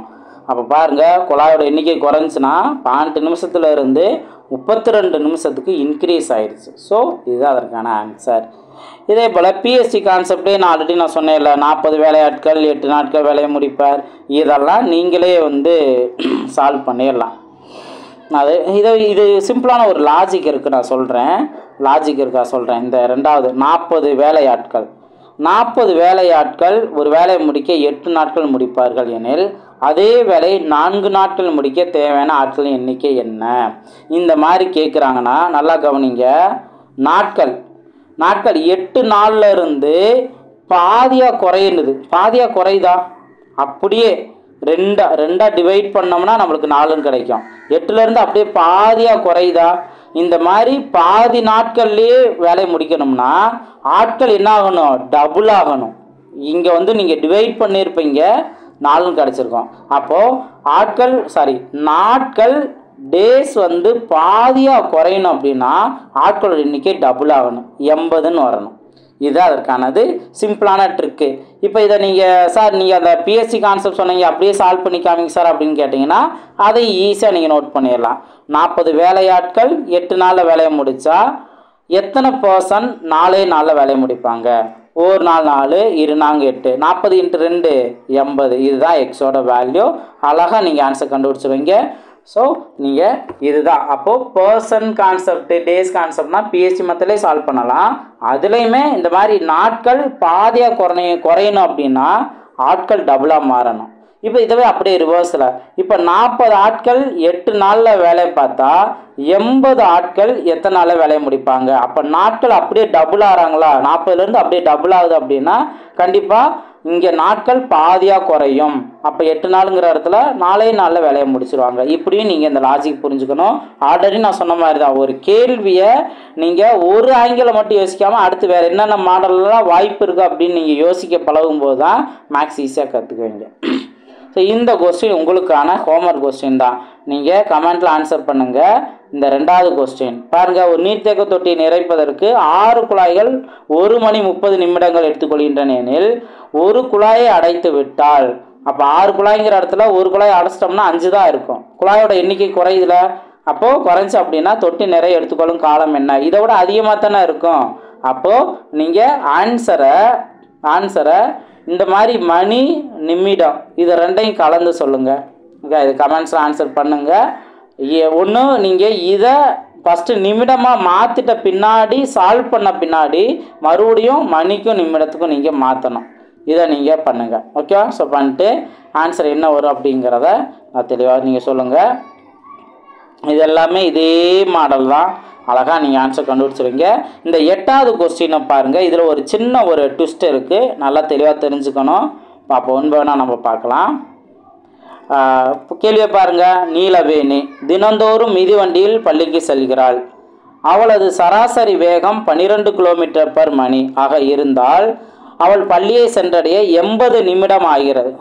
அப்போ பாருங்கள், குழாயோட எண்ணிக்கை குறைஞ்சுன்னா 12 நிமிஷத்துல இருந்து 32 நிமிஷத்துக்கு இன்க்ரீஸ் ஆயிடுச்சு. ஸோ இதுதான் அதற்கான ஆன்சர். இதே போல் பிஎஸ்சி கான்செப்டே நான் ஆல்ரெடி சொன்னேன் இல்லை, 40 வேலையாட்கள் 8 நாட்கள் வேலையை முடிப்பார். இதெல்லாம் நீங்களே சால்வ் பண்ணிடலாம். இது சிம்பிளான ஒரு லாஜிக் இருக்குது, நான் சொல்கிறேன். லாஜிக் இருக்கா சொல்கிறேன். இந்த ரெண்டாவது 40 வேலையாட்கள் 40 வேலையாட்கள் ஒரு வேலையை முடிக்க 8 நாட்கள் முடிப்பார்கள் எனில் அதே வேலை 4 நாட்கள் முடிக்க தேவையான ஆட்களின் எண்ணிக்கை என்ன? இந்த மாதிரி கேட்குறாங்கன்னா நல்லா கவனிங்க. நாட்கள் 8 நாளில் இருந்து பாதியாக குறையுது. பாதியாக குறையுதா? அப்படியே ரெண்டா டிவைட் பண்ணோம்னா நம்மளுக்கு 4ன்னு கிடைக்கும். 8லேருந்து அப்படியே பாதியாக குறையுதா? இந்த மாதிரி பாதி நாட்கள்லேயே வேலையை முடிக்கணும்னா ஆட்கள் என்ன ஆகணும்? டபுள் ஆகணும். இங்கே நீங்கள் டிவைட் பண்ணியிருப்பீங்க, 4ன்னு கிடச்சிருக்கோம். அப்போது நாட்கள் டேஸ் பாதியாக குறையணும் அப்படின்னா ஆட்களோட எண்ணிக்கை டபுள் ஆகணும், 80ன்னு வரணும். இதுதான் அதற்கானது சிம்பிளான ட்ரிக்கு. இப்போ இதை நீங்கள் அந்த பிஎஸ்சி கான்செப்ட் சொன்னீங்க, அப்படியே சால்வ் பண்ணி காமிங்க சார் அப்படின்னு கேட்டிங்கன்னா அதை ஈஸியாக நீங்கள் நோட் பண்ணிடலாம். 40 வேலையாட்கள் 8 நாளில் வேலையை முடித்தா எத்தனை பர்சன் 4 நாளில் வேலையை முடிப்பாங்க? ஒரு நாள் 4, 2 நாங்க 8, 40 × 2 80. இதுதான் எக்ஸோட வேல்யூ. அழகாக நீங்கள் ஆன்சர் கண்டுபிடிச்சிருவீங்க. ஸோ நீங்கள் இதுதான். அப்போது பர்சன் கான்செப்ட், டேஸ் கான்செப்ட்னா பிஎஸ்சி மெத்தட்லேயே சால்வ் பண்ணலாம். அதுலேயுமே இந்த மாதிரி நாட்கள் பாதியாக குறையணும் அப்படின்னா ஆட்கள் டபுளாக மாறணும். இப்போ இதுவே அப்படியே ரிவர்ஸில், இப்போ 40 ஆட்கள் 8 நாளில் வேலையை பார்த்தா 80 ஆட்கள் எத்தனை நாளில் வேலையை முடிப்பாங்க? அப்போ நாட்கள் அப்படியே டபுள் ஆகிறாங்களா? 40லேருந்து அப்படியே டபுள் ஆகுது அப்படின்னா கண்டிப்பாக இங்கே நாட்கள் பாதியாக குறையும். அப்போ 8 நாளுங்கிற இடத்துல 4 நாளில் வேலையை முடிச்சிருவாங்க. இப்படியும் நீங்கள் இந்த லாஜிக் புரிஞ்சுக்கணும். ஆல்ரெடி நான் சொன்ன மாதிரி தான், ஒரு கேள்வியை நீங்கள் ஒரு ஆங்கிளை மட்டும் யோசிக்காமல் அடுத்து வேறு என்னென்ன மாடல்லாம் வாய்ப்பு இருக்குது அப்படின்னு நீங்கள் யோசிக்க பழகும்போது தான் மேக்ஸ் ஈஸியாக கற்றுக்குவீங்க. ஸோ இந்த கொஸ்டின் உங்களுக்கான ஹோம்ஒர்க் கொஸ்டின் தான். நீங்கள் கமெண்ட்டில் ஆன்சர் பண்ணுங்கள். இந்த ரெண்டாவது கொஸ்டின் பாருங்கள். ஒரு நீர்த்தேக்க தொட்டியை நிறைப்பதற்கு 6 குழாய்கள் 1 மணி 30 நிமிடங்கள் எடுத்துக்கொள்கின்றன எனில் ஒரு குழாயை அடைத்து விட்டால், அப்போ 6 குழாய்ங்கிற இடத்துல ஒரு குழாய் அடைச்சிட்டோம்னா 5 தான் இருக்கும். குழாயோட எண்ணிக்கை குறையுதுல, அப்போது குறைஞ்சி அப்படின்னா தொட்டி நிறைய எடுத்துக்கொள்ளும் காலம் என்ன? இதை விட அதிகமாக தானே இருக்கும். அப்போது நீங்கள் ஆன்சரை இந்த மாதிரி மணி நிமிடம் இது ரெண்டையும் கலந்து சொல்லுங்கள். ஓகே, இது கமெண்ட்ஸில் ஆன்சர் பண்ணுங்கள். ஒன்று நீங்கள் இதை ஃபஸ்ட்டு நிமிடமாக மாற்றிட்ட பின்னாடி சால்வ் பண்ண பின்னாடி மறுபடியும் மணிக்கும் நிமிடத்துக்கும் நீங்கள் மாற்றணும். இதை நீங்கள் பண்ணுங்கள். ஓகேவா? ஸோ பண்ணிட்டு ஆன்சர் என்ன வரும் அப்படிங்கிறத நான் தெளிவாக நீங்கள் சொல்லுங்கள். இது எல்லாமே இதே மாடல் தான். அழகாக நீங்கள் ஆன்சர் கண்டுபிடிச்சிருங்க. இந்த 8வது கொஸ்டினை பாருங்கள். இதில் ஒரு சின்ன ஒரு ட்விஸ்ட் இருக்குது. நல்லா தெளிவாக தெரிஞ்சுக்கணும். அப்போ ஒன்று வேணால் நம்ம பார்க்கலாம். கேள்வியை பாருங்கள். நீலவேணி தினந்தோறும் மிதிவண்டியில் பள்ளிக்கு செல்கிறாள். அவளது சராசரி வேகம் 12 km/மணி ஆக இருந்தால் அவள் பள்ளியை சென்றடைய 80 நிமிடம் ஆகிறது.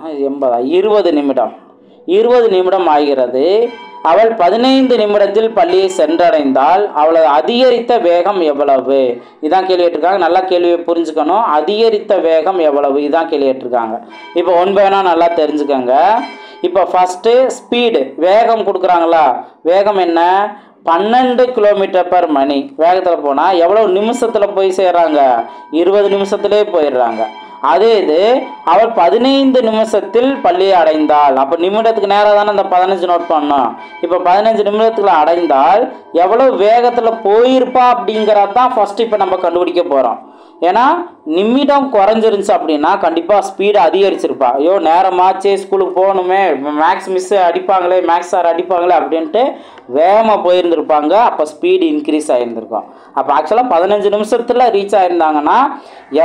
20 நிமிடம் ஆகிறது. அவள் 15 நிமிடத்தில் பள்ளியை சென்றடைந்தால் அவளது அதிகரித்த வேகம் எவ்வளவு? இதான் கேள்வி கேட்டிருக்காங்க. நல்லா கேள்வியை புரிஞ்சுக்கணும். அதிகரித்த வேகம் எவ்வளவு? இதான் கேள்வி கேட்டிருக்காங்க. இப்போ ஒன் பை ஒன்னா நல்லா தெரிஞ்சுக்கோங்க. இப்போ ஃபஸ்ட்டு ஸ்பீடு வேகம் கொடுக்குறாங்களா? வேகம் என்ன? 12 km/மணி வேகத்தில் போனால் எவ்வளோ நிமிஷத்தில் போய் சேர்றாங்க? 20 நிமிஷத்துலேயே போயிடுறாங்க. அதே இது அவள் 15 நிமிஷத்தில் பள்ளியை அடைந்தாள். அப்போ நிமிடத்துக்கு நேராக தானே அந்த 15 நோட் பண்ணோம். இப்போ 15 நிமிடத்தில் அடைந்தால் எவ்வளோ வேகத்தில் போயிருப்பா அப்படிங்கிறதான் ஃபஸ்ட்டு இப்போ நம்ம கண்டுபிடிக்க போகிறோம். ஏன்னா நிமிடம் குறைஞ்சிருந்துச்சு அப்படின்னா கண்டிப்பாக ஸ்பீடு அதிகரிச்சிருப்பா. ஐயோ நேரமாச்சே, ஸ்கூலுக்கு போகணுமே, மேக்ஸ் மிஸ்ஸு அடிப்பாங்களே, மேக்ஸ் சார் அடிப்பாங்களே அப்படின்ட்டு வேகமாக போயிருந்துருப்பாங்க. அப்போ ஸ்பீடு இன்க்ரீஸ் ஆகியிருந்திருக்கும். அப்போ ஆக்சுவலாக 15 நிமிஷத்தில் ரீச் ஆகியிருந்தாங்கன்னா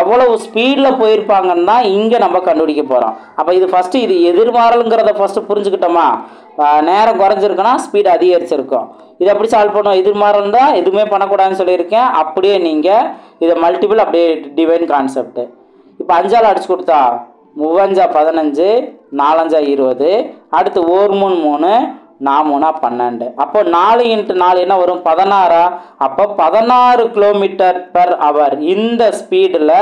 எவ்வளவு ஸ்பீடில் போயிருப்பாங்கன்னு தான் இங்கே நம்ம கண்டுபிடிக்க போகிறோம். அப்போ இது ஃபஸ்ட்டு இது எதிர்மாறலுங்கிறத ஃபஸ்ட்டு புரிஞ்சுக்கிட்டோமா? நேரம் குறைஞ்சிருக்குன்னா ஸ்பீடு அதிகரிச்சிருக்கும். இதை எப்படி சால்வ் பண்ணுவோம்? எதிர்மாறல் தான் எதுவுமே பண்ணக்கூடாதுன்னு சொல்லியிருக்கேன். அப்படியே நீங்கள் இதை மல்டிபிள் அப்படியே டிவைன் கான்செப்ட். இப்போ 5ஆல் அடிச்சு கொடுத்தா 3 15, 4 20, அடுத்து 1 3 3, 4 12. அப்போ 4 × 4 என்ன வரும்? 16. அப்போ 16 km/h இந்த ஸ்பீடில்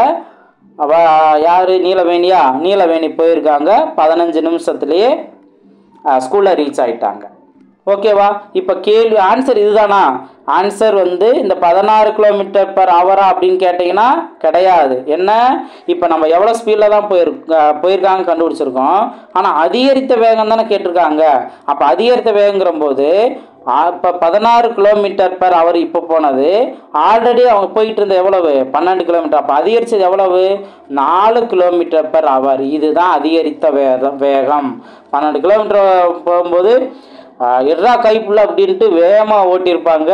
யார்? நீலவேணியா? நீலவேணி போயிருக்காங்க. 15 நிமிஷத்துலேயே ஸ்கூலில் ரீச் ஆகிட்டாங்க. ஓகேவா? இப்போ கேள்வி ஆன்சர் இதுதானா? ஆன்சர் இந்த 16 km/h அப்படின்னு கேட்டிங்கன்னா கிடையாது. என்ன? இப்போ நம்ம எவ்வளோ ஸ்பீடில் தான் போயிருக்காங்க கண்டுபிடிச்சிருக்கோம். ஆனால் அதிகரித்த வேகம் தானே கேட்டிருக்காங்க. அப்போ அதிகரித்த வேகங்கிற போது இப்போ 16 km/h இப்போ போனது ஆல்ரெடி அவங்க போயிட்டு இருந்த எவ்வளவு? 12 km. அப்போ அதிகரித்தது எவ்வளவு? 4 km/h. இதுதான் அதிகரித்த வேகம். 12 km போகும்போது எட்ரா கைப்புள்ள அப்படின்ட்டு வேகமாக ஓட்டியிருப்பாங்க.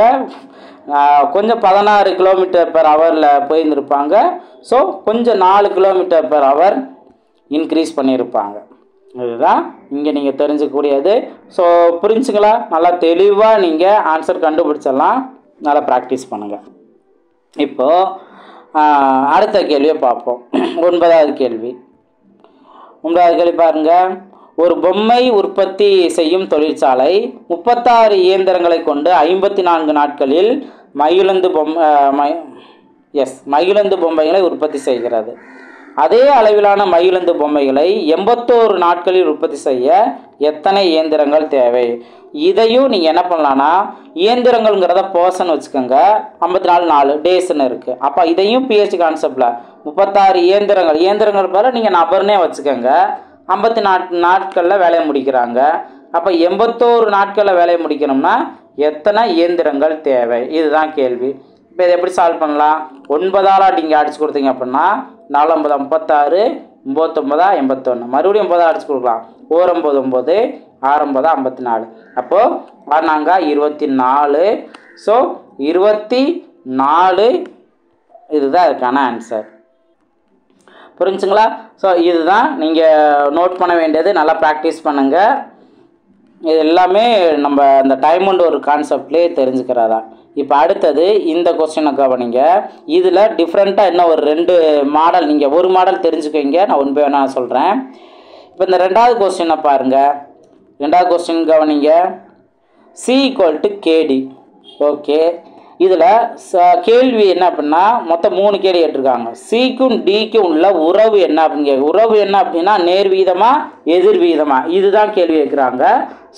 கொஞ்சம் 16 km/h போயிருந்துருப்பாங்க. ஸோ கொஞ்சம் 4 km/h இன்க்ரீஸ் பண்ணியிருப்பாங்க. இதுதான் இங்கே நீங்கள் தெரிஞ்சுக்கக்கூடியது. ஸோ புரிஞ்சுங்களா? நல்லா தெளிவாக நீங்கள் ஆன்சர் கண்டுபிடிச்சிடலாம். நல்லா ப்ராக்டிஸ் பண்ணுங்கள். இப்போது அடுத்த கேள்வியை பார்ப்போம். 9வது கேள்வி. 9வது கேள்வி பாருங்கள். ஒரு பொம்மை உற்பத்தி செய்யும் தொழிற்சாலை 36 இயந்திரங்களை கொண்டு 54 நாட்களில் மகிழுந்து பொம்மைகளை உற்பத்தி செய்கிறது. அதே அளவிலான மகிழுந்து பொம்மைகளை 81 நாட்களில் உற்பத்தி செய்ய எத்தனை இயந்திரங்கள் தேவை? இதையும் நீங்கள் என்ன பண்ணலான்னா இயந்திரங்கள்ங்கிறத பர்சன் வச்சுக்கோங்க. 54 நாள் டேஸ்ன்னு இருக்குது. அப்போ இதையும் பிஹெச் கான்செப்டில் 36 இயந்திரங்கள் போல நீங்கள் நபர்னே வச்சுக்கோங்க. 54 நாட்களில் வேலையை முடிக்கிறாங்க. அப்போ 81 நாட்களில் வேலையை முடிக்கணும்னா எத்தனை இயந்திரங்கள் தேவை? இதுதான் கேள்வி. இப்போ இதை எப்படி சால்வ் பண்ணலாம்? 9ஆல் நீங்கள் அடிச்சு கொடுத்தீங்க அப்படின்னா 4 9 36, 9 81, மறுபடியும் 9 அடிச்சு கொடுக்கலாம். 1 9 9, 6 9 54. அப்போது 6 24. ஸோ 24 இதுதான் அதுக்கான ஆன்சர். புரிஞ்சுங்களா? ஸோ இதுதான் நீங்கள் நோட் பண்ண வேண்டியது. நல்லா ப்ராக்டிஸ் பண்ணுங்கள். இது எல்லாமே நம்ம அந்த டைம் அண்ட் ஒரு கான்செப்ட்லேயே தெரிஞ்சுக்கிறதா. இப்போ அடுத்தது இந்த கொஸ்டினை கவனிங்க. இதில் டிஃப்ரெண்ட்டாக இன்னும் ஒரு 2 மாடல், நீங்கள் ஒரு மாடல் தெரிஞ்சுக்கோங்க. நான் ஒன் பை ஒன்னாக சொல்கிறேன். இப்போ இந்த 2வது கொஸ்டினை பாருங்கள். 2வது கொஸ்டின் கவனிங்க. C = KD. ஓகே, இதில் கேள்வி என்ன அப்படின்னா மொத்தம் 3 கேள்வி கேட்டிருக்காங்க. சிக்கும் டிக்கும் உள்ள உறவு என்ன அப்படின்னு கேட்க. உறவு என்ன அப்படின்னா நேர்வீதமா எதிர்வீதமா, இதுதான் கேள்வி கேட்குறாங்க.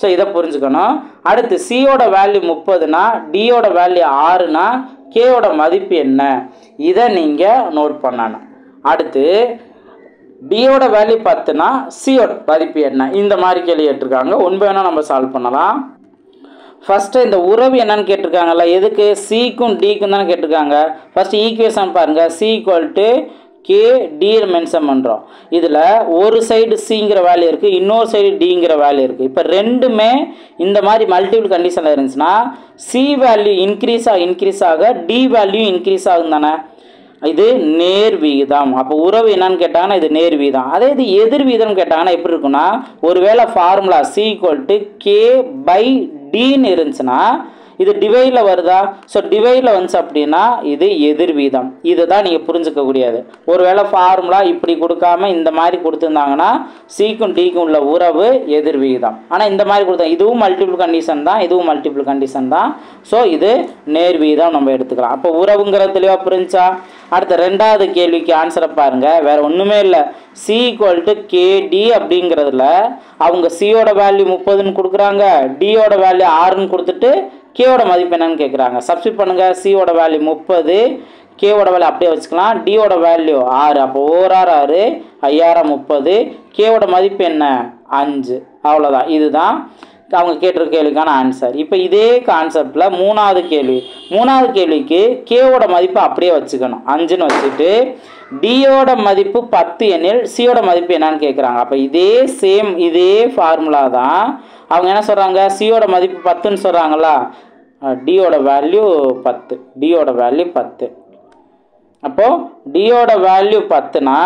ஸோ இதை புரிஞ்சுக்கணும். அடுத்து சியோட வேல்யூ 30னா டியோட வேல்யூ 6னா கேயோட மதிப்பு என்ன, இதை நீங்கள் நோட் பண்ணணும். அடுத்து டியோட வேல்யூ 10னா சியோட மதிப்பு என்ன, இந்த மாதிரி கேள்வி கேட்டிருக்காங்க. ஒன் பை ஒன்னா நம்ம சால்வ் பண்ணலாம். ஃபஸ்ட்டு இந்த உறவு என்னன்னு கேட்டிருக்காங்கல்ல, எதுக்கு சிக்கும் டிக்கும் தானே கேட்டிருக்காங்க. ஃபஸ்ட்டு ஈக்குவேஷன் பாருங்கள், C equal to K D mention பண்ணுறோம். இதில் ஒரு சைடு சிங்கிற வேல்யூ இருக்குது, இன்னொரு சைடு டிங்கிற வேல்யூ இருக்குது. இப்போ ரெண்டுமே இந்த மாதிரி மல்டிபிள் கண்டிஷனில் இருந்துச்சுன்னா சி வேல்யூ இன்க்ரீஸ் ஆக டி வேல்யூ இன்க்ரீஸ் ஆகும் தானே. இது நேர் விகிதம். அப்போ உறவு என்னன்னு கேட்டாங்கன்னா இது நேர் விகிதம். அதே இது எதிர் விகிதம் கேட்டாங்கன்னா எப்படி இருக்குன்னா, ஒருவேளை formula C equal to K by டின்னு இருந்துச்சுன்னா இது டிவைடில் வருதா. ஸோ டிவைடில் வந்துச்சு அப்படின்னா இது எதிர் வீதம். இதை தான் நீங்கள் புரிஞ்சுக்கக்கூடியது. ஒருவேளை ஃபார்முலா இப்படி கொடுக்காம இந்த மாதிரி கொடுத்துருந்தாங்கன்னா சிக்கும் டிக்கும் உள்ள உறவு எதிர் விகிதம். ஆனால் இந்த மாதிரி கொடுத்தா இதுவும் மல்டிபிள் கண்டிஷன் தான், இதுவும் மல்டிபிள் கண்டிஷன் தான். ஸோ இது நேர் விகிதம் நம்ம எடுத்துக்கலாம். அப்போ உறவுங்கிற தெளிவாக புரிஞ்சா. அடுத்த ரெண்டாவது கேள்விக்கு ஆன்சரை பாருங்கள். வேறு ஒன்றுமே இல்லை, சி ஈக்குவல் டு கேடி அப்படிங்கிறதுல அவங்க சியோட வேல்யூ 30ன்னு கொடுக்குறாங்க, டியோட வேல்யூ 6ன்னு கொடுத்துட்டு கேவோட மதிப்பு என்னன்னு கேட்குறாங்க. சப்ஸ்டிட் பண்ணுங்கள். சியோட வேல்யூ 30, கேவோட வேல்யூ அப்படியே வச்சுக்கலாம், டியோட வேல்யூ 6. அப்போ 1 6 5000 30, கேவோட மதிப்பு என்ன 5. அவ்வளோதான். இதுதான் அவங்க கேட்டிருக்க கேள்விக்கான ஆன்சர். இப்போ இதே கான்செப்டில் மூணாவது கேள்விக்கு கேவோட மதிப்பு அப்படியே வச்சுக்கணும், 5ன்னு வச்சுட்டு டியோட மதிப்பு 10 எனில் சியோட மதிப்பு என்னன்னு கேட்குறாங்க. அப்போ இதே ஃபார்முலா தான் அவங்க என்ன சொல்கிறாங்க, சியோட மதிப்பு 10ன்னு சொல்கிறாங்களா, டியோட வேல்யூ 10. அப்போது டியோட வேல்யூ 10னா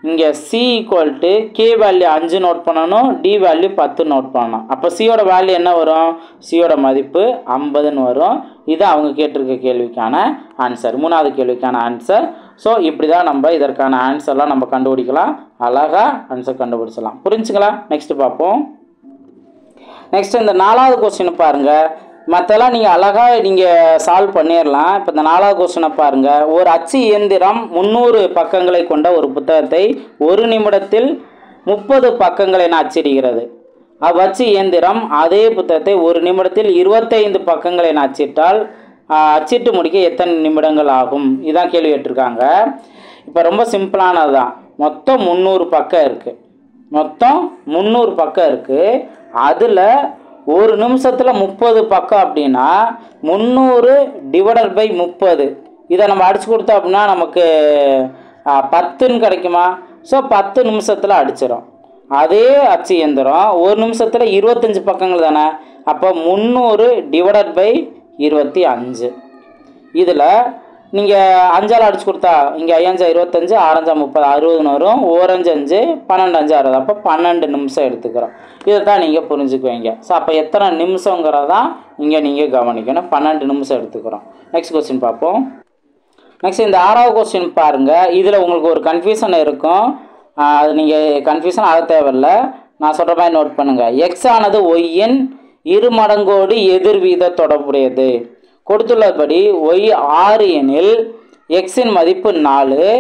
இங்கே C equal to K value 5 note பண்ணணும், டி வேல்யூ 10 நோட் பண்ணணும். அப்போ சியோட வேல்யூ என்ன வரும், சியோட மதிப்பு 50ன்னு வரும். இது அவங்க கேட்டிருக்க கேள்விக்கான ஆன்சர், மூணாவது கேள்விக்கான ஆன்சர். ஸோ இப்படி தான் நம்ம இதற்கான ஆன்சர்லாம் நம்ம கண்டுபிடிக்கலாம், அழகாக ஆன்சர் கண்டுபிடிச்சலாம். புரிஞ்சுக்கலாம். நெக்ஸ்ட்டு பார்ப்போம். நெக்ஸ்ட் இந்த 4வது கொஸ்டின் பாருங்கள். மற்றெல்லாம் நீங்கள் அழகாக சால்வ் பண்ணிடலாம். இப்போ இந்த 4வது கொஸ்டினை பாருங்கள். ஒரு அச்சு இயந்திரம் 300 பக்கங்களை கொண்ட ஒரு புத்தகத்தை 1 நிமிடத்தில் 30 பக்கங்களை அச்சிடுகிறது. அவ்வச்சு இயந்திரம் அதே புத்தகத்தை 1 நிமிடத்தில் 25 பக்கங்களை அச்சிட்டால் அச்சிட்டு முடிக்க எத்தனை நிமிடங்கள் ஆகும்? இதான் கேள்வி கேட்டிருக்காங்க. இப்போ ரொம்ப சிம்பிளானது தான். மொத்தம் 300 பக்கம் இருக்குது. அதில் ஒரு நிமிஷத்தில் 30 பக்கம் அப்படின்னா 300 டிவைடட் பை 30. இதை நம்ம அடித்து கொடுத்தோம் அப்படின்னா நமக்கு 10ன்னு கிடைக்குமா? ஸோ 10 நிமிஷத்தில் அடிச்சிடும். அதே அச்சு இயந்திரம் ஒரு நிமிஷத்தில் 25 பக்கங்கள் தானே. அப்போ 300 டிவைடட் பை 25. இதில் நீங்கள் 5ஆல் அடிச்சு கொடுத்தா இங்கே 5 25, 6 30, 60ன்னு வரும். 1 5 5, 12 5 60. அப்போ 12 நிமிஷம் எடுத்துக்கிறோம். இதை தான் நீங்கள் புரிஞ்சுக்குவீங்க. ஸோ அப்போ எத்தனை நிமிஷங்கிறதான் இங்கே நீங்கள் கவனிக்கணும். 12 நிமிஷம் எடுத்துக்கிறோம். நெக்ஸ்ட் கொஸ்டின் பார்ப்போம். நெக்ஸ்ட் இந்த 6வது கொஸ்டின் பாருங்கள். இதில் உங்களுக்கு ஒரு கன்ஃபியூஷன் இருக்கும். அது நீங்கள் கன்ஃபியூஷன் ஆக தேவையில்லை, நான் சொல்கிற மாதிரி நோட் பண்ணுங்கள். எக்ஸ் ஆனது ஒய்யின் 2 மடங்கோடு எதிர் வீத தொடர்புடையது. கொடுத்துள்ளபடி ஒய் 6 எனில் எக்ஸின் மதிப்பு 4,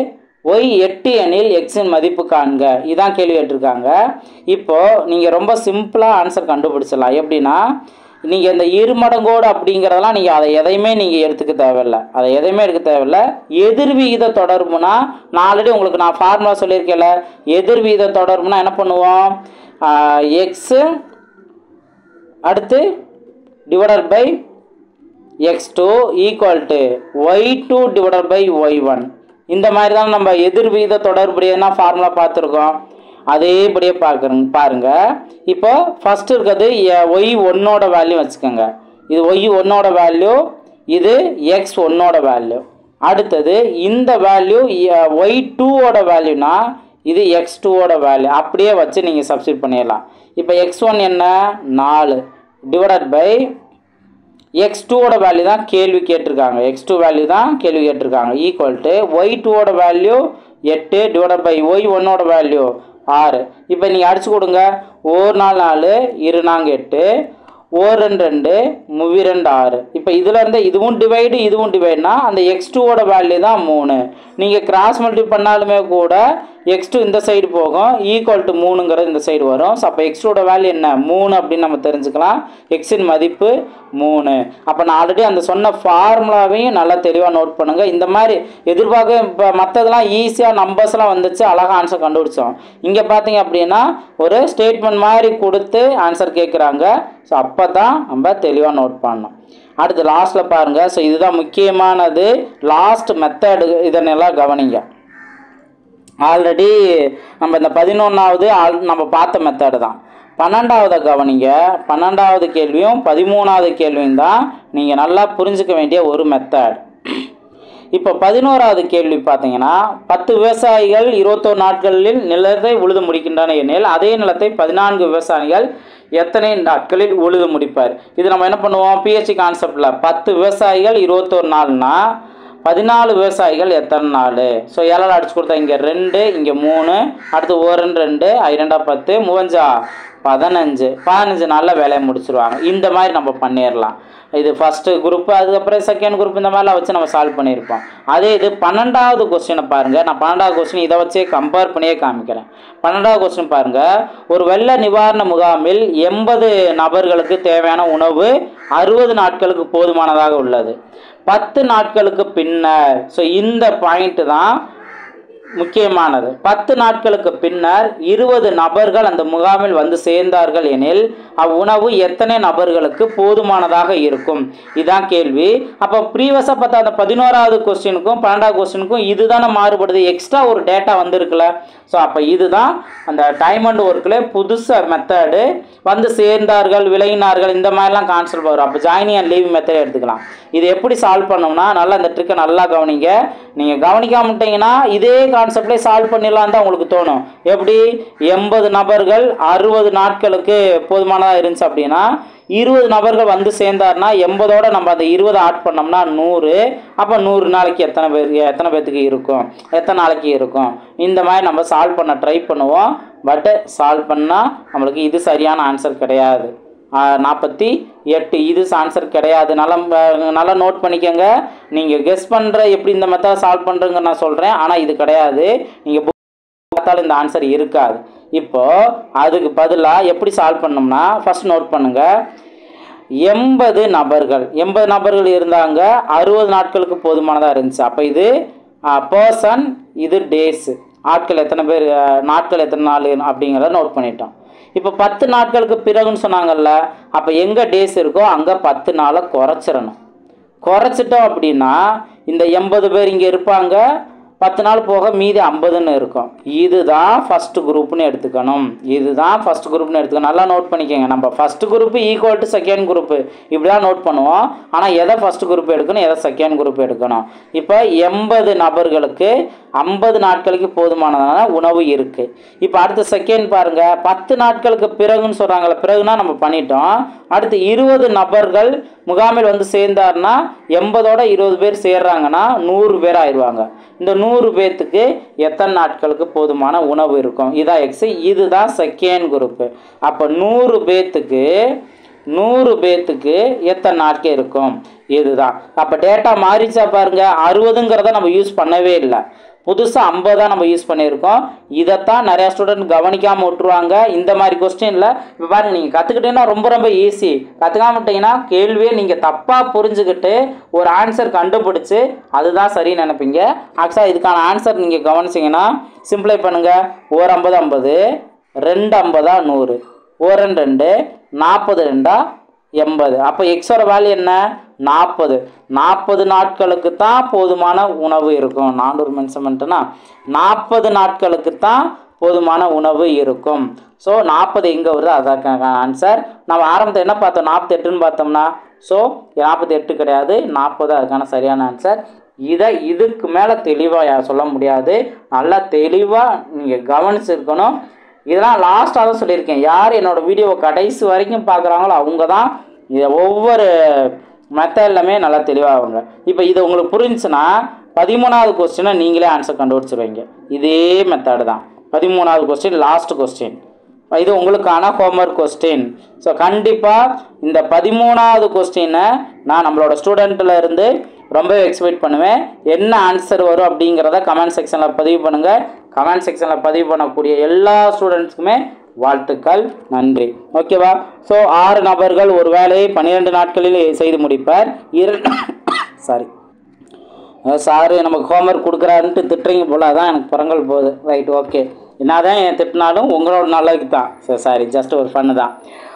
ஒய் 8 எனில் எக்ஸின் மதிப்பு காண்க. இதான் கேள்வி கேட்டிருக்காங்க. இப்போது நீங்கள் ரொம்ப சிம்பிளாக ஆன்சர் கண்டுபிடிச்சிடலாம். எப்படின்னா நீங்கள் இந்த 2 மடங்கோடு அப்படிங்கிறதெல்லாம் நீங்கள் அதை எதையுமே நீங்கள் எடுக்க தேவையில்லை. எதிர் விகித தொடர்புனா நான் ஆல்ரெடி உங்களுக்கு ஃபார்முலா சொல்லியிருக்கேன்ல. எதிர் விகித தொடர்புனா என்ன பண்ணுவோம், எக்ஸு அடுத்து divided by x2 equal to y2 divided by y1. இந்த மாதிரி தான் நம்ம எதிர் விகித தொடர்புடையனா ஃபார்முலா பார்த்துருக்கோம். அதேபடியே பாருங்கள். இப்போ ஃபஸ்ட்டு இருக்கிறது y1ஓட வேல்யூ வச்சுக்கோங்க. இது y1ஓட வேல்யூ, இது x1ஓட வேல்யூ. அடுத்தது இந்த வேல்யூ y2ஓட வேல்யூனா இது x2ஓட வேல்யூ. அப்படியே வச்சு நீங்கள் சப்ஸ்டிட் பண்ணிடலாம். இப்போ x1 என்ன 4 டிவைடட் பை x2ஓட வேல்யூ தான் கேள்வி கேட்டிருக்காங்க. x2 வேல்யூ தான் கேள்வி கேட்டிருக்காங்க. ஈக்குவல் டு y2ஓட வேல்யூ 8 டிவைடட் பை y1ஓட வேல்யூ 6. இப்போ நீங்கள் அடிச்சு கொடுங்க. 1 4 4, 2 4 8, 1 2 2, 3 2 6. இப்போ இதில் இருந்து இதுவும் டிவைடுனா அந்த x2ஓட வேல்யூ தான் 3. நீங்கள் கிராஸ் மல்டி பண்ணாலுமே கூட x2 இந்த சைடு போகும் ஈக்குவல் டு 3ங்கிறது இந்த சைடு வரும். ஸோ அப்போ x2ஓட வேல்யூ என்ன 3 அப்படின்னு நம்ம தெரிஞ்சுக்கலாம். எக்ஸின் மதிப்பு 3. அப்போ நான் ஆல்ரெடி அந்த சொன்ன ஃபார்முலாவையும் நல்லா தெளிவாக நோட் பண்ணுங்கள். இந்த மாதிரி எதிர்பார்க்க இப்போ மற்றதெல்லாம் ஈஸியாக நம்பர்ஸ்லாம் வந்துச்சு, அழகாக ஆன்சர் கண்டுபிடிச்சோம். இங்கே பார்த்தீங்க அப்படின்னா ஒரு ஸ்டேட்மெண்ட் மாதிரி கொடுத்து ஆன்சர் கேட்குறாங்க. ஸோ அப்போ தான் நம்ம தெளிவாக நோட் பண்ணணும். அடுத்து லாஸ்ட்டில் பாருங்கள். ஸோ இதுதான் முக்கியமானது, லாஸ்ட் மெத்தடு. இதனெல்லாம் கவனிங்க. ஆல்ரெடி நம்ம இந்த 11வது நம்ம பார்த்த மெத்தடு தான். 12வது கவனிங்க. 12வது கேள்வியும் 13வது கேள்வியும் தான் நீங்கள் நல்லா புரிஞ்சுக்க வேண்டிய ஒரு மெத்தட். இப்போ 11வது கேள்வி பார்த்தீங்கன்னா 10 விவசாயிகள் 21 நாட்களில் நிலத்தை உழுது முடிக்கின்றன எனில் அதே நிலத்தை 14 விவசாயிகள் எத்தனை நாட்களில் உழுது முடிப்பார்? இது நம்ம என்ன பண்ணுவோம், பிஹெச்டி கான்செப்டில் 10 விவசாயிகள் 21 நாள்னா 14 விவசாயிகள் எத்தனை நாள்? ஸோ 7 அடிச்சு கொடுத்தா இங்கே 2, இங்கே 3, அடுத்து 1 2 2 10 3 15 நாளில் வேலையை முடிச்சிருவாங்க. இந்த மாதிரி நம்ம பண்ணிடலாம். இது ஃபஸ்ட்டு குரூப்பு, அதுக்கப்புறம் செகண்ட் குரூப், இந்த மாதிரிலாம் வச்சு நம்ம சால்வ் பண்ணியிருப்போம். அதே இது 12வது கொஸ்டினை பாருங்கள். நான் 12வது கொஸ்டின் இதை வச்சே கம்பேர் பண்ணியே காமிக்கிறேன். 12வது கொஸ்டின் பாருங்கள். ஒரு வெள்ள நிவாரண முகாமில் 80 நபர்களுக்கு தேவையான உணவு 60 நாட்களுக்கு போதுமானதாக உள்ளது. 10 நாட்களுக்கு பின்னர், ஸோ இந்த பாயிண்ட் தான் முக்கியமானது. 10 நாட்களுக்கு பின்னர் 20 நபர்கள் அந்த முகாமில் வந்து சேர்ந்தார்கள் எனில் அவ்வுணவு எத்தனை நபர்களுக்கு போதுமானதாக இருக்கும்? இதுதான் கேள்வி. அப்போ ப்ரீவியஸாக பார்த்தா அந்த 11வது கொஸ்டினுக்கும் 12வது கொஸ்டினுக்கும் இதுதானே மாறுபடுது, எக்ஸ்ட்ரா ஒரு டேட்டா வந்திருக்குல்ல. ஸோ அப்போ இதுதான் அந்த டைம் அண்ட் ஒர்க்கில் புதுசாக மெத்தடு. வந்து சேர்ந்தார்கள், விலகினார்கள், இந்த மாதிரிலாம் கான்செப்ட் வரும். அப்போ ஜாயினிங் அண்ட் லீவிங் மெத்தட் எடுத்துக்கலாம். இது எப்படி சால்வ் பண்ணோம்னா நல்லா இந்த ட்ரிக்கை நல்லா கவனிங்க. நீங்கள் கவனிக்காமட்டீங்கன்னா இதே கான்செப்ட்லேயே சால்வ் பண்ணிடலாம் தான் உங்களுக்கு தோணும். எப்படி 80 நபர்கள் 60 நாட்களுக்கு போதுமானதாக இருந்துச்சு அப்படின்னா 20 நபர்கள் வந்து சேர்ந்தார்னா 80ஓட நம்ம அந்த 20 ஆட் பண்ணோம்னா 100. அப்போ 100 நாளைக்கு எத்தனை பேர்த்துக்கு இருக்கும், எத்தனை நாளைக்கு இருக்கும்? இந்த மாதிரி நம்ம சால்வ் பண்ண ட்ரை பண்ணுவோம். பட் சால்வ் பண்ணால் நம்மளுக்கு இது சரியான ஆன்சர் கிடையாது. 48 இது ஆன்சர் கிடையாது. நல்லா நோட் பண்ணிக்கோங்க. நீங்கள் கெஸ் பண்ணுற எப்படி இந்த மெத்தட் சால்வ் பண்ணுறங்க நான் சொல்கிறேன், ஆனால் இது கிடையாது. நீங்கள் பார்த்தாலும் இந்த ஆன்சர் இருக்காது. இப்போது அதுக்கு பதிலாக எப்படி சால்வ் பண்ணோம்னா ஃபஸ்ட் நோட் பண்ணுங்கள். 80 நபர்கள் இருந்தாங்க, 60 நாட்களுக்கு போதுமானதாக இருந்துச்சு. அப்போ இது பர்சன், இது டேஸு, ஆட்கள் எத்தனை பேர், நாட்கள் எத்தனை நாள் அப்படிங்கிறத நோட் பண்ணிட்டோம். இப்போ 10 நாட்களுக்கு பிறகுன்னு சொன்னாங்கல்ல, அப்போ எங்கே டேஸ் இருக்கோ அங்கே 10 நாளை குறைச்சிட்டோம் அப்படின்னா இந்த 80 பேர் இங்கே இருப்பாங்க, 10 நாள் போக மீதி 50ன்னு இருக்கும். இதுதான் ஃபஸ்ட்டு குரூப்னு எடுத்துக்கணும். நல்லா நோட் பண்ணிக்கோங்க. நம்ம first group equal to second group இப்படி தான் நோட் பண்ணுவோம். ஆனால் எதை ஃபஸ்ட்டு குரூப் எடுக்கணும், எதை செகண்ட் குரூப் எடுக்கணும்? இப்போ 80 நபர்களுக்கு 50 நாட்களுக்கு போதுமானதான உணவு இருக்குது. இப்போ அடுத்த செகண்ட் பாருங்கள். 10 நாட்களுக்கு பிறகுன்னு சொல்கிறாங்களே, பிறகுனா நம்ம பண்ணிட்டோம். அடுத்து 20 நபர்கள் முகாமில் வந்து சேர்ந்தார்னா 80ஓட 20 பேர் சேர்றாங்கன்னா 100 பேர் ஆயிடுவாங்க. இந்த 100 பேர்த்துக்கு எத்தனை நாட்களுக்கு போதுமான உணவு இருக்கும்? இதான் எக்ஸ், இதுதான் செகண்ட் குரூப்பு. அப்போ 100 பேர்த்துக்கு எத்தனை நாட்கள் இருக்கும்? இதுதான். அப்போ டேட்டா மாறிச்சா பாருங்க. 60ங்கிறத நம்ம யூஸ் பண்ணவே இல்லை, புதுசாக 50 தான் நம்ம யூஸ் பண்ணியிருக்கோம். இதைத்தான் நிறையா ஸ்டூடெண்ட் கவனிக்காமல் விட்டுருவாங்க இந்த மாதிரி கொஸ்டினில். இப்போ பாருங்கள், நீங்கள் கற்றுக்கிட்டீங்கன்னா ரொம்ப ஈஸி. கற்றுக்காமட்டிங்கன்னா கேள்வியை நீங்கள் தப்பாக புரிஞ்சுக்கிட்டு ஒரு ஆன்சர் கண்டுபிடிச்சி அதுதான் சரின்னு நினைப்பீங்க. ஆக்சுவலாக இதுக்கான ஆன்சர் நீங்கள் கவனிச்சிங்கன்னா சிம்பிளை பண்ணுங்கள். 1 50 50, 2 50 100, 1 2 40 2 80. அப்போ எக்ஸோட வேல்யூ என்ன? 40 நாட்களுக்கு தான் போதுமான உணவு இருக்கும். 400 மென்ஷன்மெண்ட்னா 40 நாட்களுக்கு தான் போதுமான உணவு இருக்கும். ஸோ 40 எங்கே வருது, அதற்கான ஆன்சர். நம்ம ஆரம்பத்தில் என்ன பார்த்தோம், 48ன்னு பார்த்தோம்னா. ஸோ 48 கிடையாது, 40 அதுக்கான சரியான ஆன்சர். இதுக்கு மேலே தெளிவாக சொல்ல முடியாது. நல்லா தெளிவாக நீங்கள் கவனிச்சிருக்கணும். இதெல்லாம் லாஸ்ட்டாக தான் சொல்லியிருக்கேன். யார் என்னோடய வீடியோவை கடைசி வரைக்கும் பார்க்குறாங்களோ அவங்க தான் இதை ஒவ்வொரு மெத்தட்லையுமே நல்லா தெளிவாகுங்க. இப்போ இது உங்களுக்கு புரிஞ்சுன்னா 13வது கொஸ்டினை நீங்களே ஆன்சர் கண்டுபிடிச்சிருவீங்க. இதே மெத்தடு தான். 13வது கொஸ்டின் லாஸ்ட் கொஸ்டின். இது உங்களுக்கான ஹோம்ஒர்க் கொஸ்டின். ஸோ கண்டிப்பாக இந்த 13வது கொஸ்டினை நான் நம்மளோட ஸ்டூடெண்ட்டில் இருந்து ரொம்ப எக்ஸ்பெக்ட் பண்ணுவேன். என்ன ஆன்சர் வரும் அப்படிங்கிறத கமெண்ட் செக்ஷனில் பதிவு பண்ணுங்கள். கமெண்ட் செக்ஷனில் பதிவு பண்ணக்கூடிய எல்லா ஸ்டூடெண்ட்ஸுக்குமே வாழ்த்துக்கள். நன்றி. ஓகேவா? ஸோ 6 நபர்கள் ஒரு வேலையை 12 நாட்களில் செய்து முடிப்பார். சாரி நமக்கு ஹோம்ஒர்க் கொடுக்குறாருன்ட்டு திட்டுறீங்க போல, அதான் எனக்கு புறங்கள் போகுது. Right, okay. என்ன தான் என் திட்டினாலும் உங்களோட நல்லதுக்கு தான். சாரி, ஜஸ்ட் ஒரு ஃபன்னு தான்.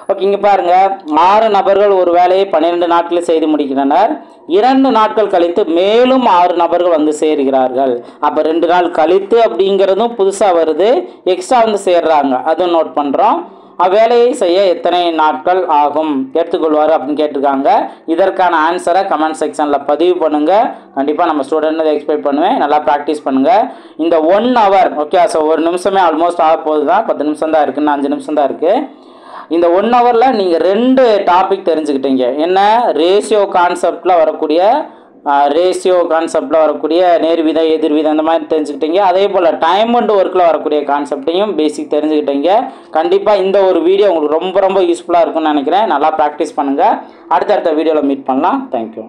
ஓகே, இங்கே பாருங்கள், 6 நபர்கள் ஒரு வேலையை 12 நாட்களில் செய்து முடிக்கின்றனர். 2 நாட்கள் கழித்து மேலும் 6 நபர்கள் வந்து சேர்கிறார்கள். அப்போ 2 நாள் கழித்து அப்படிங்கிறதும் புதுசாக வருது, எக்ஸ்ட்ரா வந்து சேர்றாங்க, அதுவும் நோட் பண்ணுறோம். அவ்வேலையை செய்ய எத்தனை நாட்கள் ஆகும் எடுத்துக்கொள்வார் அப்படின்னு கேட்டிருக்காங்க. இதற்கான ஆன்சரை கமெண்ட் செக்ஷனில் பதிவு பண்ணுங்கள். கண்டிப்பாக நம்ம ஸ்டூடெண்ட் எக்ஸ்பெக்ட் பண்ணுவேன். நல்லா ப்ராக்டிஸ் பண்ணுங்கள். இந்த 1 hour, ஓகே, ஸோ 1 நிமிஷமே ஆல்மோஸ்ட் ஆக போகுது தான். 10 நிமிஷம் தான் இருக்குது, 5 நிமிஷம் தான் இருக்குது. இந்த 1 hourல நீங்கள் 2 டாபிக் தெரிஞ்சுக்கிட்டீங்க. என்ன? ரேஷியோ கான்செப்டில் வரக்கூடிய நேர்விதம், எதிர்விதம், அந்த மாதிரி தெரிஞ்சுக்கிட்டீங்க. அதே போல் டைம் அண்ட் ஒர்க்கில் வரக்கூடிய கான்செப்டையும் பேசிக் தெரிஞ்சுக்கிட்டீங்க. கண்டிப்பாக இந்த ஒரு வீடியோ உங்களுக்கு ரொம்ப ரொம்ப யூஸ்ஃபுல்லாக இருக்கும்னு நினைக்கிறேன். நல்லா ப்ராக்டிஸ் பண்ணுங்கள். அடுத்தடுத்த வீடியோவில் மீட் பண்ணலாம். தேங்க்யூ.